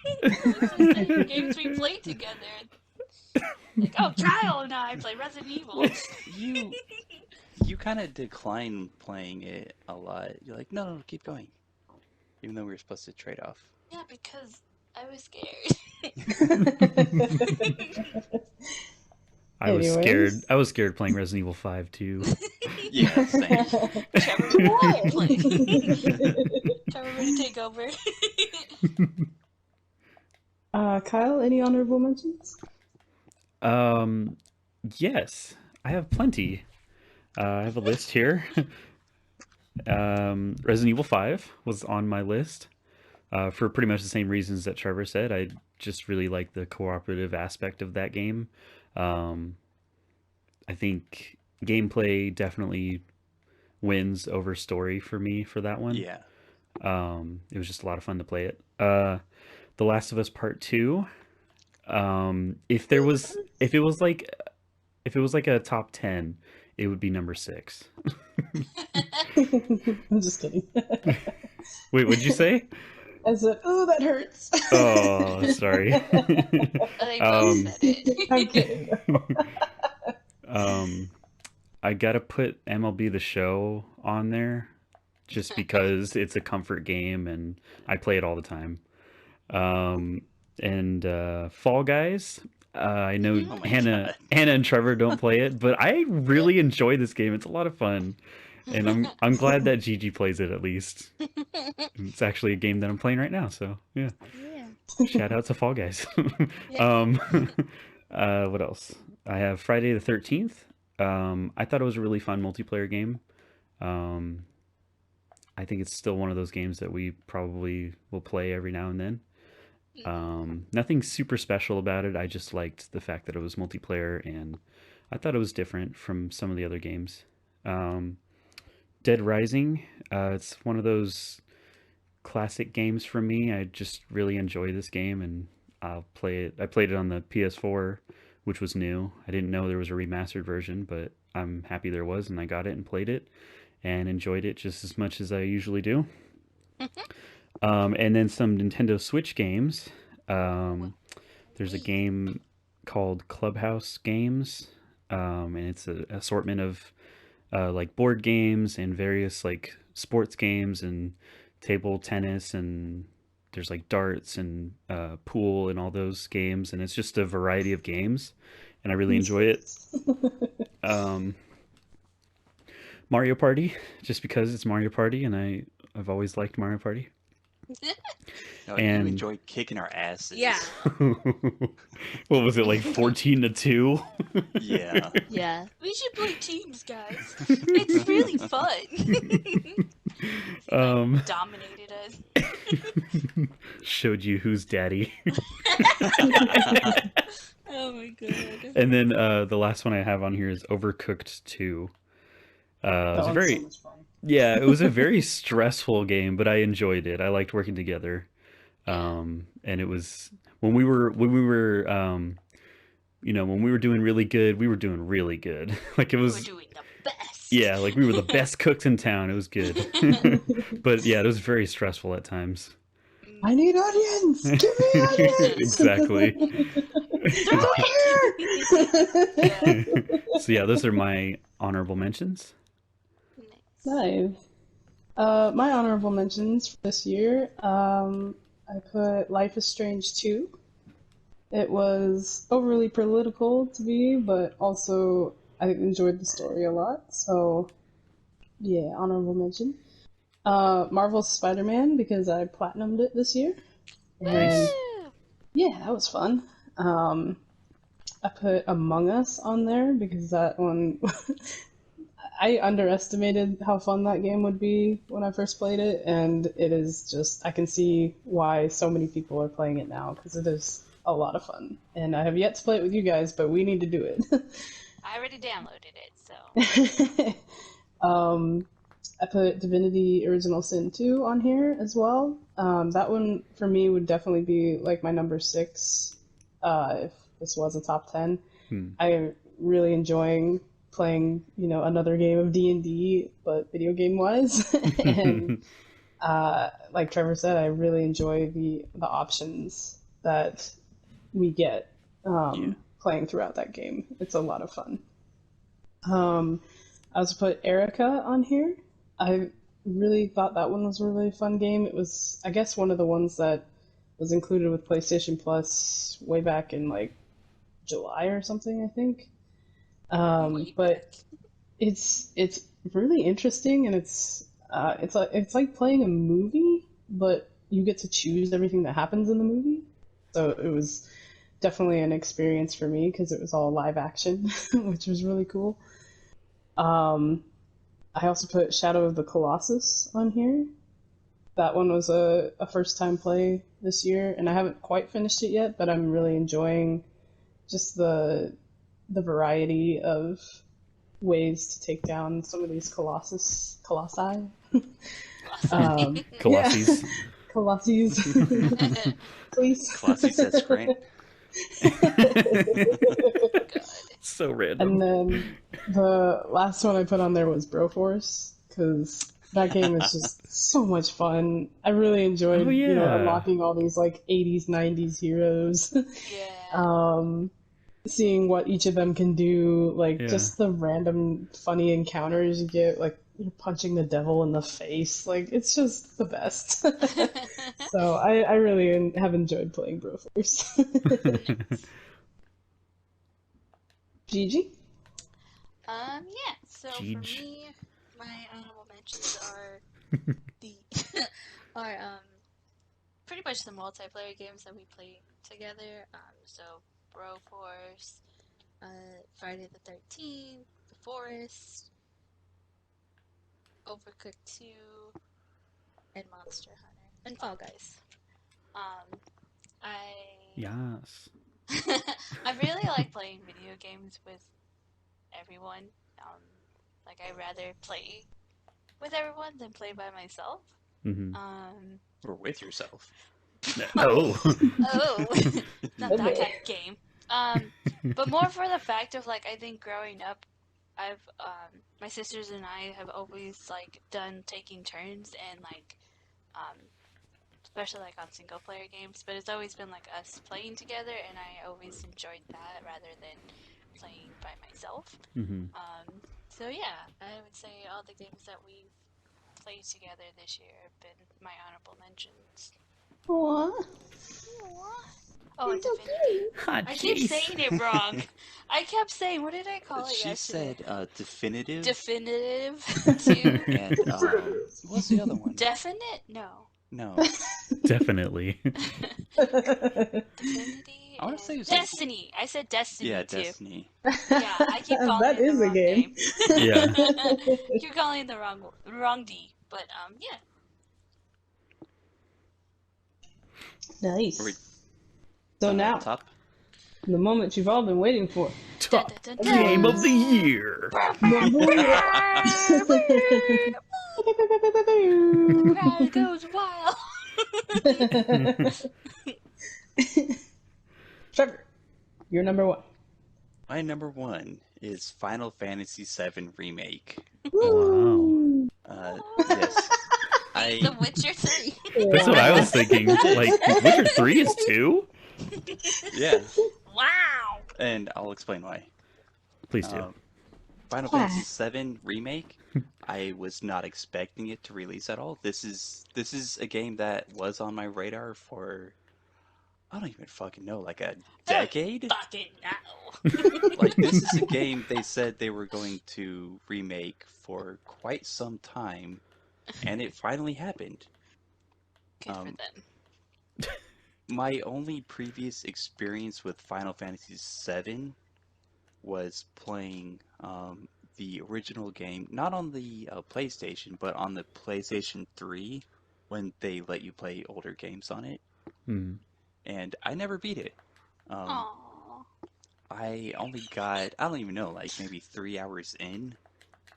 I was just saying games we played together. Like, oh, Kyle and I play Resident Evil. Well, you kind of decline playing it a lot. You're like, no, keep going, even though we were supposed to trade off. Yeah, because I was scared. I was Anyways. scared. I was scared playing Resident Evil 5 too. Yeah, same. Trevor would play. Trevor would take over. Kyle, any honorable mentions? Yes, I have plenty. I have a list here. Resident Evil 5 was on my list for pretty much the same reasons that Trevor said. I just really like the cooperative aspect of that game. I think gameplay definitely wins over story for me for that one. Yeah. It was just a lot of fun to play it. The Last of Us Part 2. If it was like a top 10, it would be number 6. I'm just kidding. Wait, what'd you say? I said, "Oh, that hurts." Oh, sorry. They both said it. I'm kidding. I gotta put MLB The Show on there. just because it's a comfort game and I play it all the time. Um, and Fall Guys. I know Oh my Hannah, god. Hannah and Trevor don't play it, but I really enjoy this game. It's a lot of fun, and I'm glad that Gigi plays it at least. It's actually a game that I'm playing right now, so yeah. Yeah. Shout out to Fall Guys. Yeah. um, what else? I have Friday the 13th. I thought it was a really fun multiplayer game. Um, I think it's still one of those games that we probably will play every now and then. Nothing super special about it. I just liked the fact that it was multiplayer, and I thought it was different from some of the other games. Um, Dead Rising. It's one of those classic games for me. I just really enjoy this game, and I'll play it. I played it on the PS4, which was new. I didn't know there was a remastered version, but I'm happy there was, and I got it and played it and enjoyed it just as much as I usually do. And then some Nintendo Switch games. Um, there's a game called Clubhouse Games, and it's an assortment of like board games and various like sports games and table tennis, and there's like darts and pool and all those games, and it's just a variety of games, and I really enjoy it. Um, Mario Party, just because it's Mario Party, and I've always liked Mario Party. No, you And enjoy kicking our asses. Yeah. what was it, like 14-2? Yeah. Yeah. We should play teams, guys. It's really fun. um, Dominated us. Showed you who's daddy. Oh my god. And then the last one I have on here is Overcooked 2. It That was one's very, so much fun. yeah, it was a very stressful game, but I enjoyed it. I liked working together. And it was when we were when we were doing really good, we were doing really good. Like it We're was, doing the best. yeah, like we were the best cooks in town. It was good. But yeah, it was very stressful at times. I need audience! Give me audience! Exactly. They're They're here! So yeah, those are my honorable mentions. Nice. Nice. My honorable mentions for this year, I put Life is Strange 2. It was overly political to be, but also I enjoyed the story a lot, so yeah, honorable mention. Marvel's Spider-Man, because I platinumed it this year, and Nice. Woo! yeah, that was fun. I put Among Us on there because that one I underestimated how fun that game would be when I first played it, and it is just, I can see why so many people are playing it now, because it is a lot of fun. And I have yet to play it with you guys, but we need to do it. I already downloaded it, so. I put Divinity Original Sin 2 on here as well. That one, for me, would definitely be like my number 6 if this was a top 10. I really enjoying playing, another game of D&D, but video game wise. And like Trevor said, I really enjoy the options that we get playing throughout that game. It's a lot of fun. I also put Erica on here. I really thought that one was a really fun game. It was, I guess, one of the ones that was included with PlayStation Plus way back in like July or something, I think. But it's really interesting, and it's like playing a movie, but you get to choose everything that happens in the movie. So it was definitely an experience for me because it was all live action, which was really cool. I also put Shadow of the Colossus on here. That one was a first time play this year, and I haven't quite finished it yet, but I'm really enjoying just the variety of ways to take down some of these colossi. Colossus. Yeah. Colossus. Please. Classy says great. So random. And then the last one I put on there was Broforce, because that game is just so much fun. I really enjoyed, Oh, yeah. unlocking all these like 80s, 90s heroes. Yeah. Seeing what each of them can do, like Yeah. just the random funny encounters you get. Like you're punching the devil in the face. Like, it's just the best. So I really have enjoyed playing Broforce. Nice. Gigi? Yeah. So for Jeej. me, my honorable mentions are the are pretty much the multiplayer games that we play together. So Broforce, Friday the 13th, The Forest, Overcooked 2, and Monster Hunter, and Fall Guys. Um, I Yes. I really like playing video games with everyone. Um, like I rather play with everyone than play by myself. Mm-hmm. Um, Or with yourself. Oh. oh, not that Okay. kind of game. But more for the fact of like I think growing up, I've my sisters and I have always like done taking turns and like um especially like on single player games, but it's always been like us playing together, and I always enjoyed that rather than playing by myself. Mm-hmm. So yeah, I would say all the games that we've played together this year have been my honorable mentions. Aw, Aww. Oh, and you're so Divinity. Hot I keep jeez. saying it wrong. I kept saying, what did I call it She yesterday? said definitive, Definitive 2? and what was the other one? Definite? No. No, Definitely. Divinity I want to say it and was like, Destiny. I said Destiny yeah, too. Destiny. Yeah, I keep calling That it the is a wrong game. name. Yeah. Keep calling it the wrong D. But yeah. Or Nice. So now, top. the moment you've all been waiting for. Dun, dun, Top dun, game of the dun. year. The crowd goes wild. Trevor, you're number one. My number one is Final Fantasy VII Remake. Wow. Woo! Yes, Beat The I Witcher 3. That's what I Wow. was thinking. Like, Witcher 3 is 2? yeah, Wow. and I'll explain why. Please do. Um, Final Fantasy VII Remake. I was not expecting it to release at all. This is a game that was on my radar for I don't even fucking know, like a I don't decade. fucking know. Like this is a game they said they were going to remake for quite some time, and it finally happened. Good for Um, them. my only previous experience with Final Fantasy VII was playing the original game, not on the PlayStation, but on the PlayStation 3 when they let you play older games on it, Hmm. and I never beat it. Um, Aww. I only got, I don't even know, like maybe 3 hours in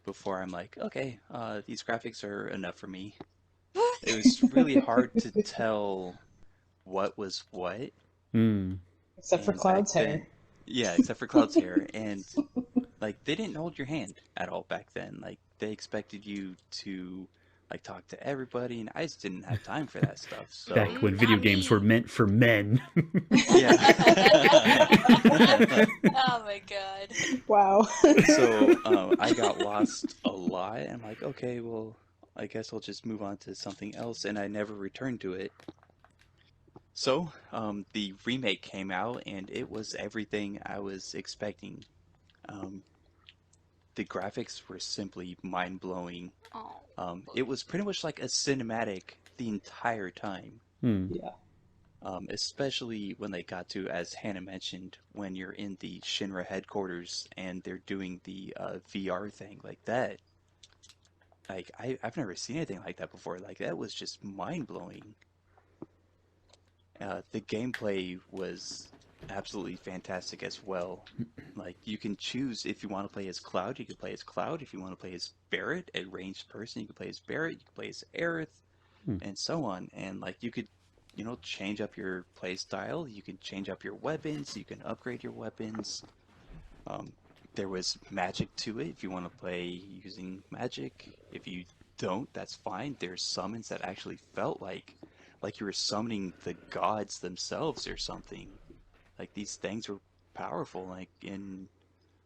before I'm like, okay, these graphics are enough for me. It was really hard to tell what was what, Hmm. Except for and back Cloud's then, hair. yeah, except for Cloud's hair, and like they didn't hold your hand at all back then. Like they expected you to like talk to everybody, and I just didn't have time for that stuff. Back So when video Not games were me. meant for men. yeah. Oh my god. Wow. So I got lost a lot. I'm like, okay, well, I guess I'll just move on to something else, and I never returned to it. So the remake came out, and it was everything I was expecting. Um, the graphics were simply mind-blowing. Oh. It was pretty much like a cinematic the entire time. Hmm. Yeah. Especially when they got to, as Hannah mentioned, when you're in the Shinra headquarters and they're doing the VR thing like that. Like I've never seen anything like that before. Like that was just mind blowing. The gameplay was absolutely fantastic as well. Like you can choose if you want to play as Cloud, you can play as Cloud. If you want to play as Barret, a ranged person, you can play as Barret. You can play as Aerith, Hmm. and so on. And like you could, change up your play style. You can change up your weapons. You can upgrade your weapons. Um, there was magic to it if you want to play using magic. If you don't, that's fine. There's summons that actually felt like you were summoning the gods themselves or something. Like these things were powerful. Like in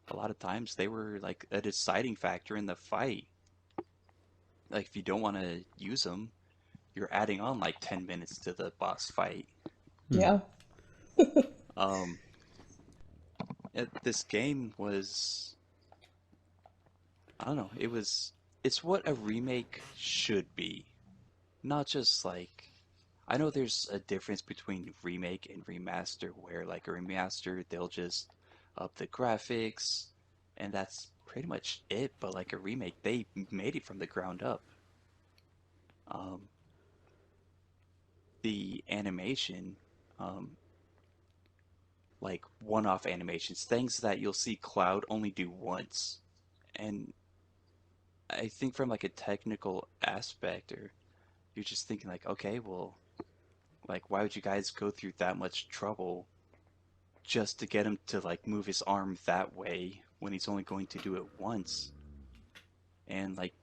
a lot of times they were like a deciding factor in the fight. like if you don't want to use them, you're adding on like 10 minutes to the boss fight. Yeah. Um, this game was, I don't know, it's what a remake should be. Not just like, I know there's a difference between remake and remaster, where like a remaster, they'll just up the graphics, and that's pretty much it. But like a remake, they made it from the ground up. Um, the animation, um, like one-off animations, things that you'll see Cloud only do once. And I think from like a technical aspect, or you're just thinking like, okay, well, like why would you guys go through that much trouble just to get him to like move his arm that way when he's only going to do it once? And like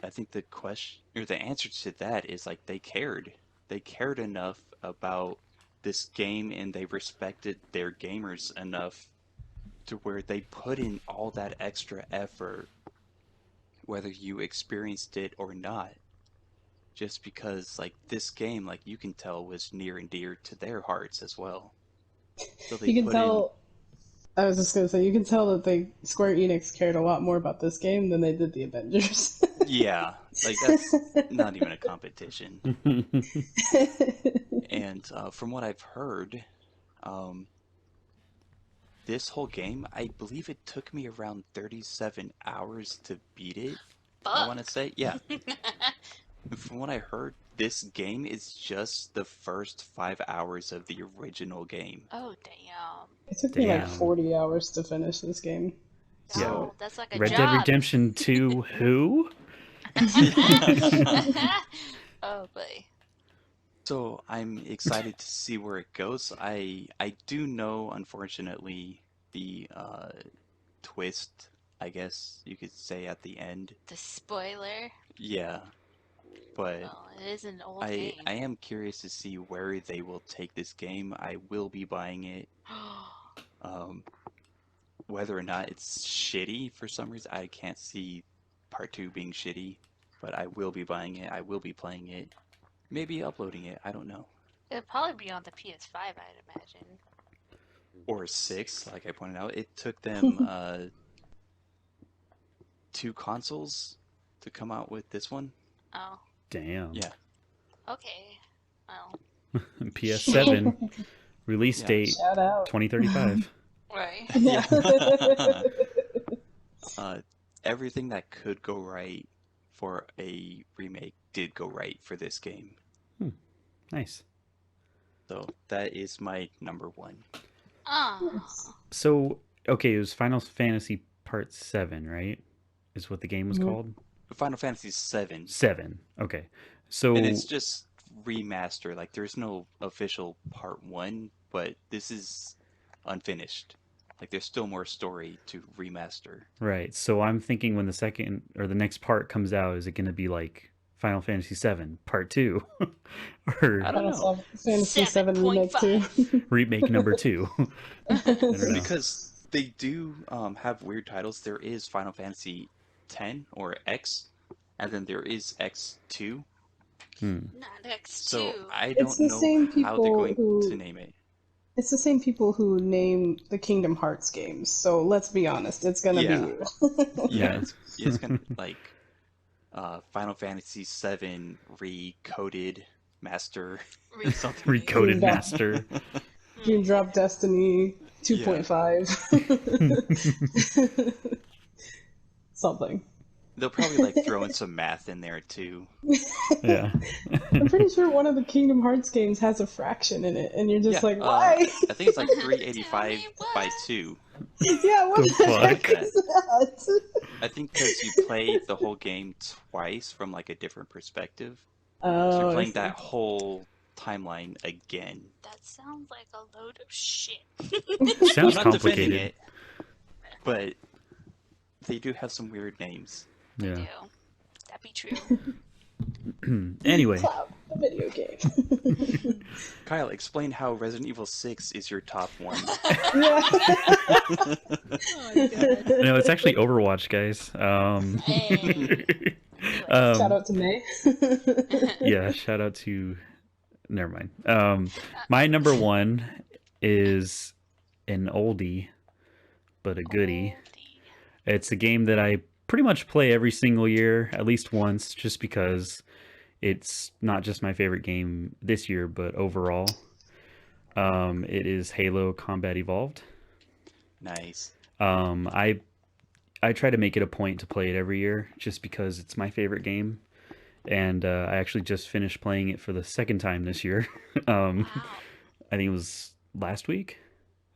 I think the question or the answer to that is like they cared. They cared enough about this game and they respected their gamers enough to where they put in all that extra effort, whether you experienced it or not. Just because, like, this game, like, you can tell was near and dear to their hearts as well. So they You can put in, tell. I was just gonna say, you can tell that Square Enix cared a lot more about this game than they did the Avengers. yeah, like, that's not even a competition. And from what I've heard, um, this whole game, I believe it took me around 37 hours to beat it. I want to Fuck. say, yeah. From what I heard, this game is just the first 5 hours of the original game. Oh, damn. It took me like Damn. 40 hours to finish this game. Yeah. Oh, that's like a Red Dead job. Redemption 2, who? Oh, boy. So I'm excited to see where it goes. I do know, unfortunately, the twist, I guess you could say at the end. The spoiler. Yeah, but Well, it is an old I game. I am curious to see where they will take this game. I will be buying it. Um, whether or not it's shitty for some reason, I can't see part two being shitty, but I will be buying it. I will be playing it. Maybe uploading it. I don't know. It'd probably be on the PS5, I'd imagine. Or six, like I pointed out. It took them two consoles to come out with this one. Oh, Damn. Yeah. okay. Well, PS7 release Yeah. date Shout out. 2035. right. Yeah. Everything that could go right for a remake did go right for this game. Nice. So that is my number one. Oh. So, okay, it was Final Fantasy Part 7, right? Is what the game was Mhm. called? Final Fantasy VII. 7. Okay. So And it's just remaster. Like there's no official part one, but this is unfinished. Like there's still more story to remaster. right. So I'm thinking when the second or the next part comes out, is it going to be like Final Fantasy 7 Part 2 or I don't know. Final Fantasy 7 Remake 2. remake number 2? I don't know. Because they do have weird titles. There is Final Fantasy X or X, and then there is X2. Not X2. So I It's don't the know same how they're people going who- to name it. It's the same people who name the Kingdom Hearts games, so let's be honest, it's gonna Yeah. be you. Yeah. It's gonna like Final Fantasy VII Recoded Master. Something. Recoded Yeah. Master. Dream Drop Destiny 2.5. Something. They'll probably like throw in some math in there too. Yeah. I'm pretty sure one of the Kingdom Hearts games has a fraction in it, and you're just Yeah, like, why? I think it's like 385 by 2. Yeah, what The the fuck? heck is that? I think because you play the whole game twice from like a different perspective. So Oh, you're I playing see. that whole timeline again. That sounds like a load of shit. Sounds I'm not defending complicated. it, but they do have some weird names. Yeah. Do. That'd be true. Anyway, Cloud, the video game. Kyle, explain how Resident Evil 6 is your top one. Yeah. Oh my god. no, it's actually Overwatch, guys. Hey. Anyways, Shout um, out to May. yeah, shout out to. Never mind. My number one is an oldie but a goodie. oldie. It's a game that I pretty much play every single year, at least once, just because it's not just my favorite game this year, but overall. It is Halo Combat Evolved. Nice. I try to make it a point to play it every year, just because it's my favorite game, and I actually just finished playing it for the second time this year. um, Wow. I think it was last week.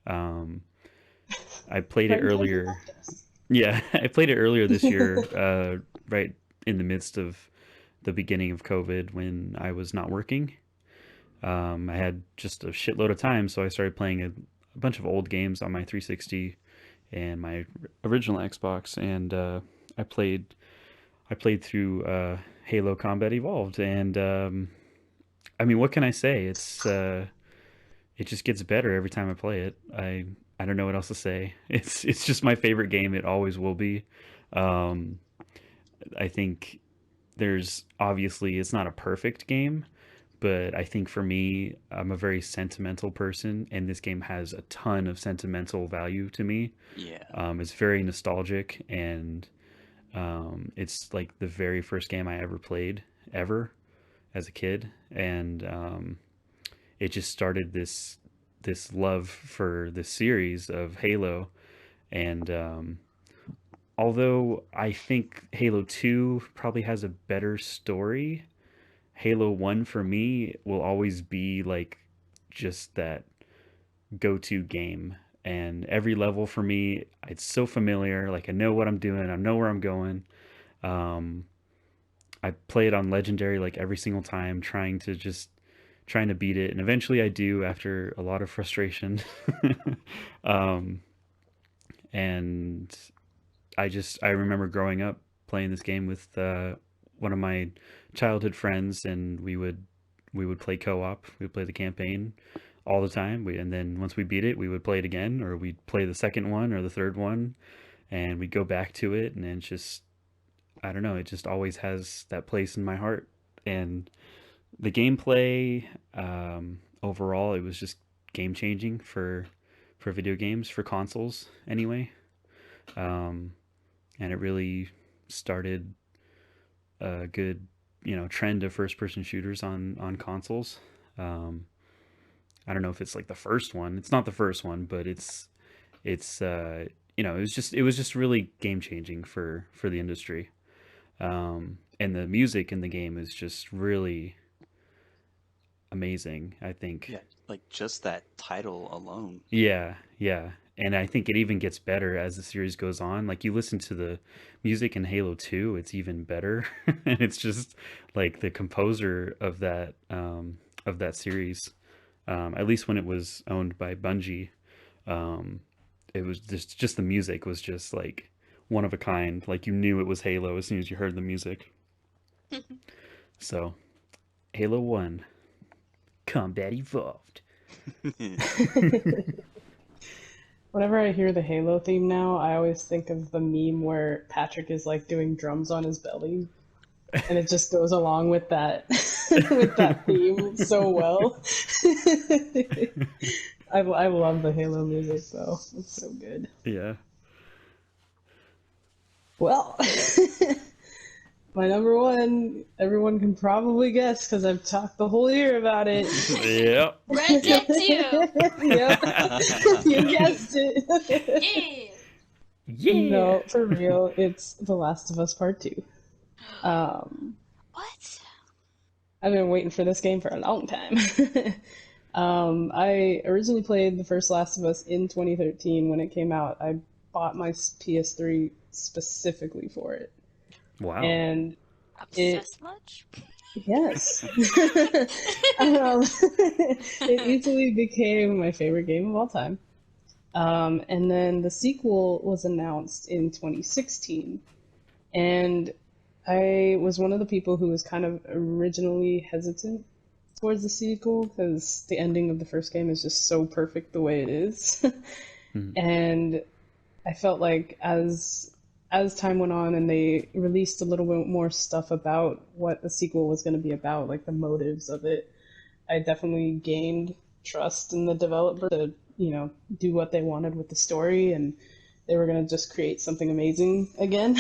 Um, I played it Right in time for the earlier. podcast. Yeah, I played it earlier this year, right in the midst of the beginning of COVID when I was not working. I had just a shitload of time, so I started playing a bunch of old games on my 360 and my original Xbox, and I played through Halo Combat Evolved, and I mean, what can I say? It just gets better every time I play it. I don't know what else to say. It's just my favorite game. It always will be. Um, I think there's obviously it's not a perfect game, but I think for me, I'm a very sentimental person, and this game has a ton of sentimental value to me. Yeah. It's very nostalgic, and it's like the very first game I ever played ever as a kid, and it just started this love for this series of Halo, and although I think Halo 2 probably has a better story, Halo 1 for me will always be like just that go-to game. And every level for me, it's so familiar. Like I know what I'm doing, I know where I'm going. Um, I play it on Legendary like every single time, trying to beat it, and eventually I do after a lot of frustration. um, and I remember growing up playing this game with one of my childhood friends, and we would play co-op. We would play the campaign all the time. And then once we beat it, we would play it again, or we'd play the second one or the third one, and we'd go back to it. And then it's just I don't know. It just always has that place in my heart. And the gameplay overall, it was just game changing for video games for consoles anyway. Um, and it really started a good trend of first person shooters on consoles. Um, I don't know if it's like the first one. It's not the first one, but it's it was just really game changing for the industry. And the music in the game is just really amazing, I think. Yeah. Like just that title alone. Yeah, yeah. And I think it even gets better as the series goes on. Like you listen to the music in Halo 2, it's even better. And it's just like the composer of that series, at least when it was owned by Bungie, um, it was just the music was just like one of a kind. Like you knew it was Halo as soon as you heard the music. So, Halo 1, Combat Evolved. Whenever I hear the Halo theme now, I always think of the meme where Patrick is like doing drums on his belly, and it just goes along with that with that theme so well. I love the Halo music though; it's so good. Yeah. Well, my number one, everyone can probably guess because I've talked the whole year about it. Yep. Red Dead 2! Yep, you guessed it. Yeah! Yeah. No, for real, it's The Last of Us Part 2. Um, What? I've been waiting for this game for a long time. I originally played the first Last of Us in 2013 when it came out. I bought my PS3 specifically for it. Wow. And it, Obsessed much? yes. It easily became my favorite game of all time. And then the sequel was announced in 2016. And I was one of the people who was kind of originally hesitant towards the sequel because the ending of the first game is just so perfect the way it is. Mhm. And I felt like as time went on and they released a little bit more stuff about what the sequel was going to be about, like the motives of it, I definitely gained trust in the developer to, do what they wanted with the story, and they were going to just create something amazing again.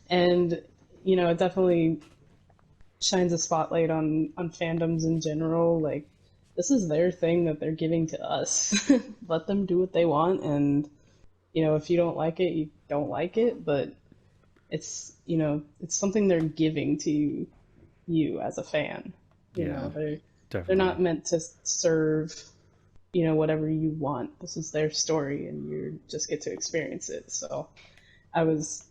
And, it definitely shines a spotlight on fandoms in general. Like, this is their thing that they're giving to us. Let them do what they want, and if you don't like it, you don't like it, but it's something they're giving to you as a fan. Yeah, They're definitely. not meant to serve, whatever you want. This is their story, and you just get to experience it. So I was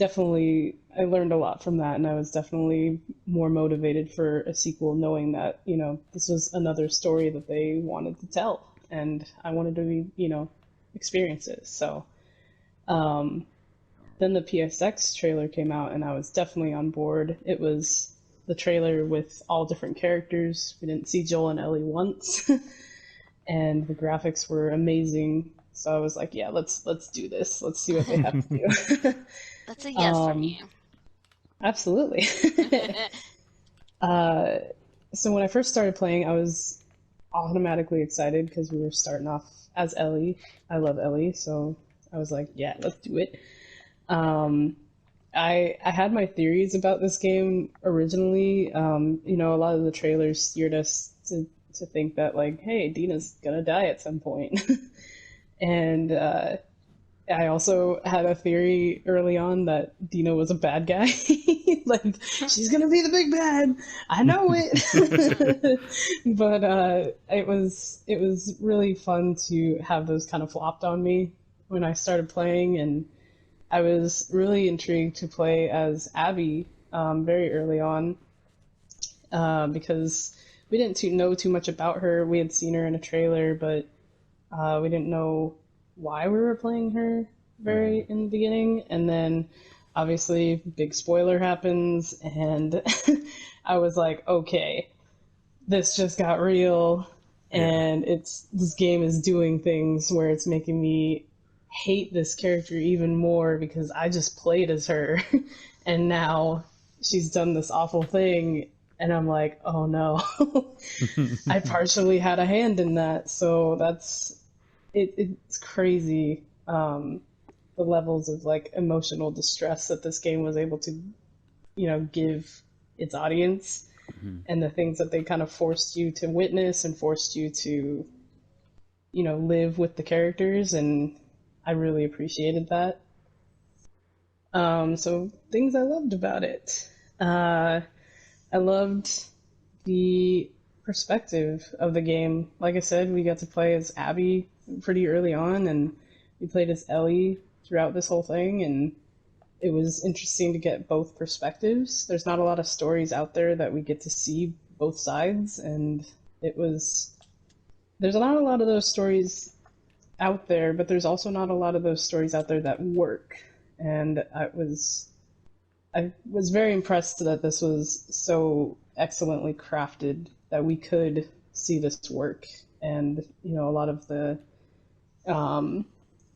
I learned a lot from that, and I was definitely more motivated for a sequel, knowing that, this was another story that they wanted to tell, and I wanted to experience it. So, then the PSX trailer came out, and I was definitely on board. It was the trailer with all different characters. We didn't see Joel and Ellie once, and the graphics were amazing. So I was like, yeah, let's do this. Let's see what they have to do. That's a yes from you. Absolutely. uh, so when I first started playing, I was automatically excited because we were starting off as Ellie. I love Ellie, so I was like, yeah, let's do it. Um, I had my theories about this game originally. A lot of the trailers steered us to think that, like, hey, Dina's gonna die at some point. And I also had a theory early on that Dina was a bad guy. Like, she's gonna be the big bad. I know it. But it was really fun to have those kind of flopped on me when I started playing, and I was really intrigued to play as Abby very early on, because we didn't know too much about her. We had seen her in a trailer, but we didn't know why we were playing her very Right. in the beginning. And then, obviously, big spoiler happens, and I was like, okay, this just got real, Yeah. and this game is doing things where it's making me hate this character even more because I just played as her, and now she's done this awful thing, and I'm like, oh no, I partially had a hand in that. So it's crazy, the levels of like emotional distress that this game was able to give its audience, Mhm. and the things that they kind of forced you to witness and forced you to live with the characters, and I really appreciated that. So things I loved about it. I loved the perspective of the game. Like I said, we got to play as Abby pretty early on, and we played as Ellie throughout this whole thing, and it was interesting to get both perspectives. There's not a lot of stories out there that we get to see both sides, and it was there's not a lot of those stories out there, but there's also not a lot of those stories out there that work. And I was very impressed that this was so excellently crafted that we could see this work. And a lot of um,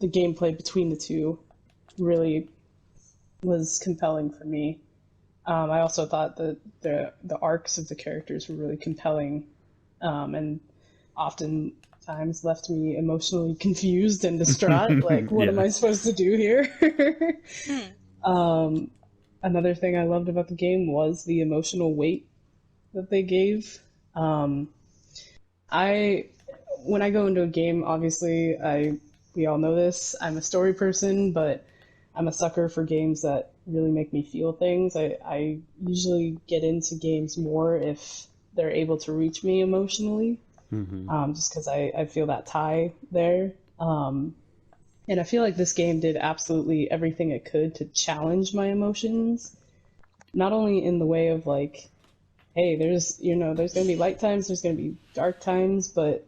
the gameplay between the two really was compelling for me. I also thought that the arcs of the characters were really compelling, and oftentimes left me emotionally confused and distraught. Like, what am Yeah. I supposed to do here? Hmm. um, Another thing I loved about the game was the emotional weight that they gave. Um, I when I go into a game, obviously, we all know this. I'm a story person, but I'm a sucker for games that really make me feel things. I usually get into games more if they're able to reach me emotionally, Hmm. just because I feel that tie there. And I feel like this game did absolutely everything it could to challenge my emotions, not only in the way of like, hey, there's gonna be light times, there's gonna be dark times, but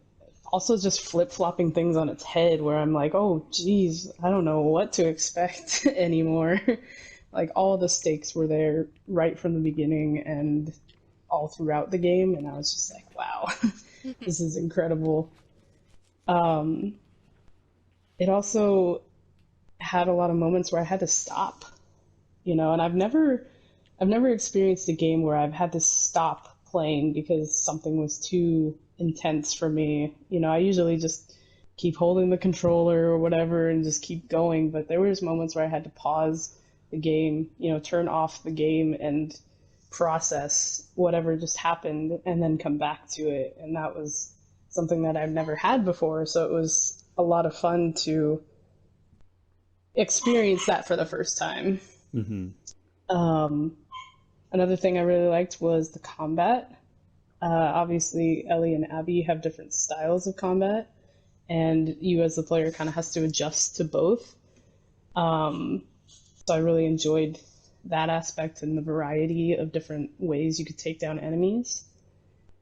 also just flip flopping things on its head where I'm like, oh geez, I don't know what to expect anymore. Like, all the stakes were there right from the beginning and all throughout the game, and I was just like, wow, this is incredible. Um, it also had a lot of moments where I had to stop, and I've never experienced a game where I've had to stop playing because something was too intense for me. I usually just keep holding the controller or whatever and just keep going, but there was moments where I had to pause the game, turn off the game and process whatever just happened and then come back to it. And that was something that I've never had before, so it was a lot of fun to experience that for the first time. Mm-hmm. Um, Another thing I really liked was the combat. Obviously, Ellie and Abby have different styles of combat, and you as the player kind of has to adjust to both. Um, so I really enjoyed that aspect and the variety of different ways you could take down enemies.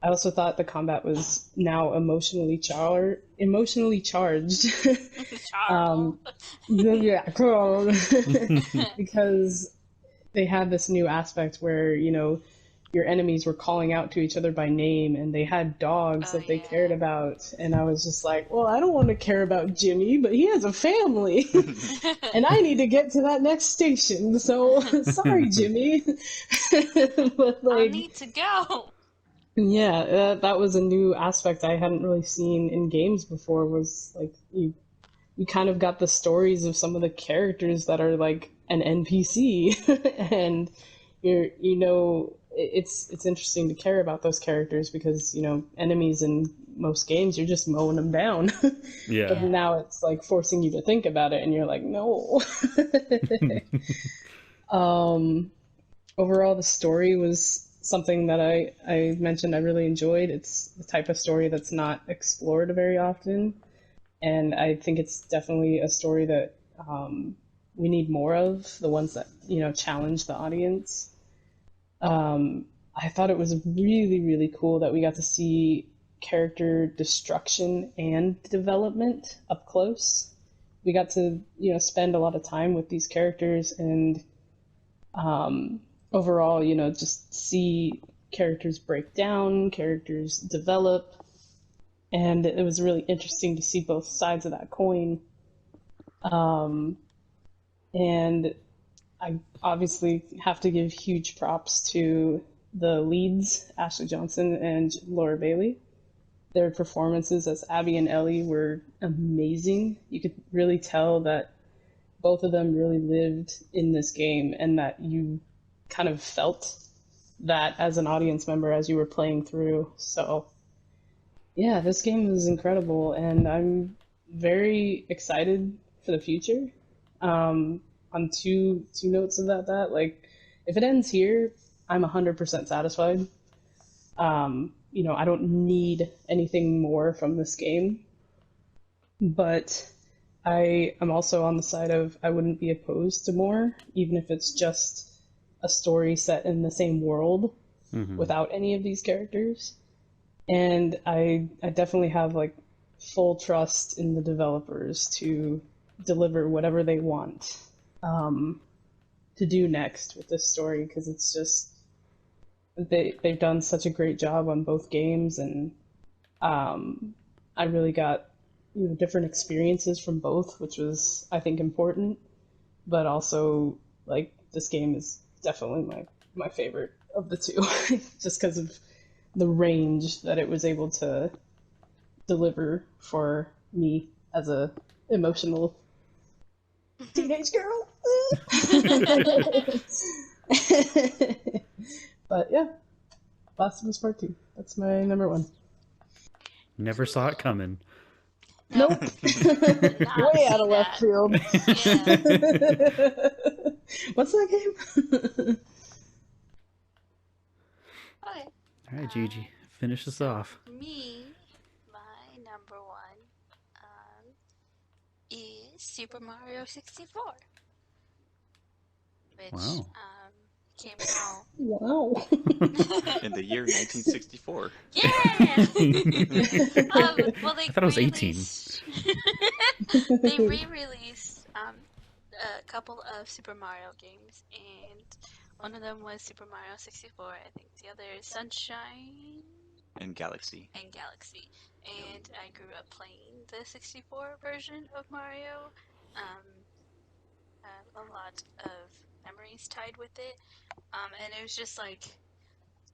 I also thought the combat was now emotionally charged. Charles. Yeah, because they had this new aspect where your enemies were calling out to each other by name, and they had dogs Oh that they cared yeah. about, and I was just like, well, I don't want to care about Jimmy, but he has a family. And I need to get to that next station, so sorry, Jimmy. But I like, need to go. yeah, that was a new aspect I hadn't really seen in games before. Was like you kind of got the stories of some of the characters that are like an NPC, and it's interesting to care about those characters because enemies in most games you're just mowing them down, but Yeah. Yeah. now it's like forcing you to think about it, and you're like, no. um, Overall, the story was something that I mentioned I really enjoyed. It's the type of story that's not explored very often, and I think it's definitely a story that we need more of. The ones that challenge the audience. I thought it was really really cool that we got to see character destruction and development up close. We got to spend a lot of time with these characters and um, overall just see characters break down, characters develop, and it was really interesting to see both sides of that coin. Um, and I obviously have to give huge props to the leads, Ashley Johnson and Laura Bailey. Their performances as Abby and Ellie were amazing. You could really tell that both of them really lived in this game and that you kind of felt that as an audience member as you were playing through. So yeah, this game is incredible, and I'm very excited for the future. On two notes about that, like if it ends here, I'm 100% satisfied. I don't need anything more from this game, but I am also on the side of I wouldn't be opposed to more, even if it's just a story set in the same world Mm-hmm. without any of these characters. And I definitely have like full trust in the developers to deliver whatever they want um, to do next with this story because it's just they've done such a great job on both games, and I really got different experiences from both, which was I think important, but also like this game is definitely my favorite of the two, just because of the range that it was able to deliver for me as a emotional teenage girl. But yeah, Last of Us Part 2. That's my number one. Never saw it coming. No, Nope. did not Way see out of left that. field. Yeah. What's that game? Okay. All right, Gigi, finish us So off. me, my number one is Super Mario 64, which Wow. came out. Wow. In the year 1964. Yeah. Well, I thought it was 18. they re-released a couple of Super Mario games, and one of them was Super Mario 64. I think the other is Sunshine And Galaxy. and Galaxy. And I grew up playing the 64 version of Mario. Um, a lot of memories tied with it. And it was just like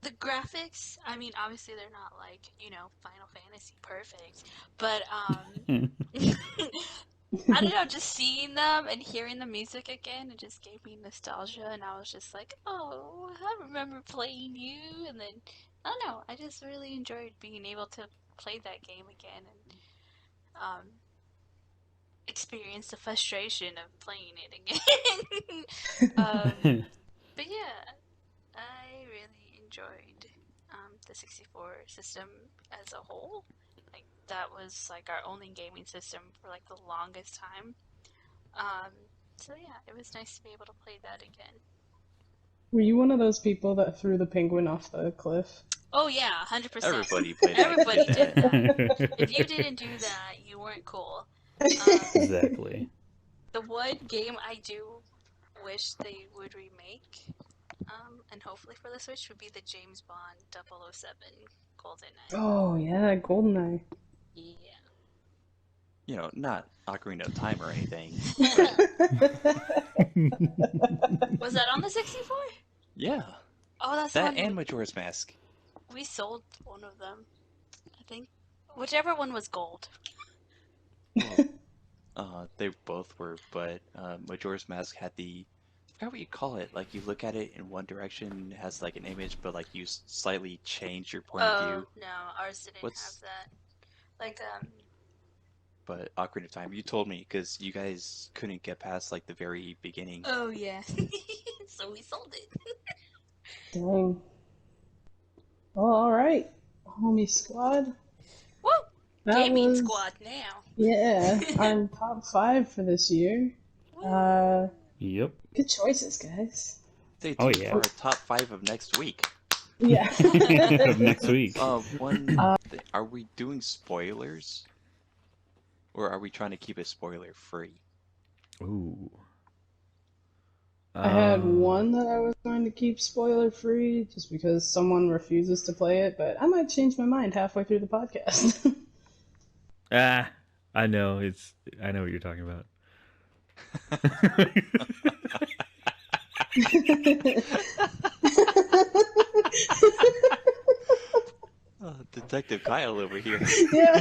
the graphics. I mean, obviously they're not like Final Fantasy perfect, but I don't know. Just seeing them and hearing the music again, it just gave me nostalgia, and I was just like, oh, I remember playing you. And then I don't know. I just really enjoyed being able to play that game again and experience the frustration of playing it again. But yeah, I really enjoyed the 64 system as a whole. Like that was like our only gaming system for like the longest time. Um, so yeah, it was nice to be able to play that again. Were you one of those people that threw the penguin off the cliff? Oh yeah, 100%. Everybody played that. Everybody Did did that. that. If you didn't do that, you weren't cool. Um, Exactly. the one game I do wish they would remake, and hopefully for the Switch, would be the James Bond 007 GoldenEye. Oh yeah, GoldenEye. Yeah. Not Ocarina of Time or anything, but Was that on the 64? yeah, Oh, that's that one and Majora's Mask. we sold one of them. I think whichever one was gold. Well, they both were, but Majora's Mask had I forgot what you call it. Like you look at it in one direction, it has like an image, but like you slightly change your point of Oh view. no, ours didn't have What's that. Like But Ocarina of Time, you told me because you guys couldn't get past like the very beginning. oh yeah. So we sold it. Dang. Well, all right, homie squad. Woo! That Gaming was squad now. yeah our top 5 for this year. Uh, Yep. good choices, guys. Stay Oh, tuned yeah. for our top 5 of next week. Yeah. Of next week. Are we doing spoilers? Or are we trying to keep it spoiler free? Ooh. I had one that I was going to keep spoiler free just because someone refuses to play it, but I might change my mind halfway through the podcast. I know I know what you're talking about. Detective Kyle over here. Yeah.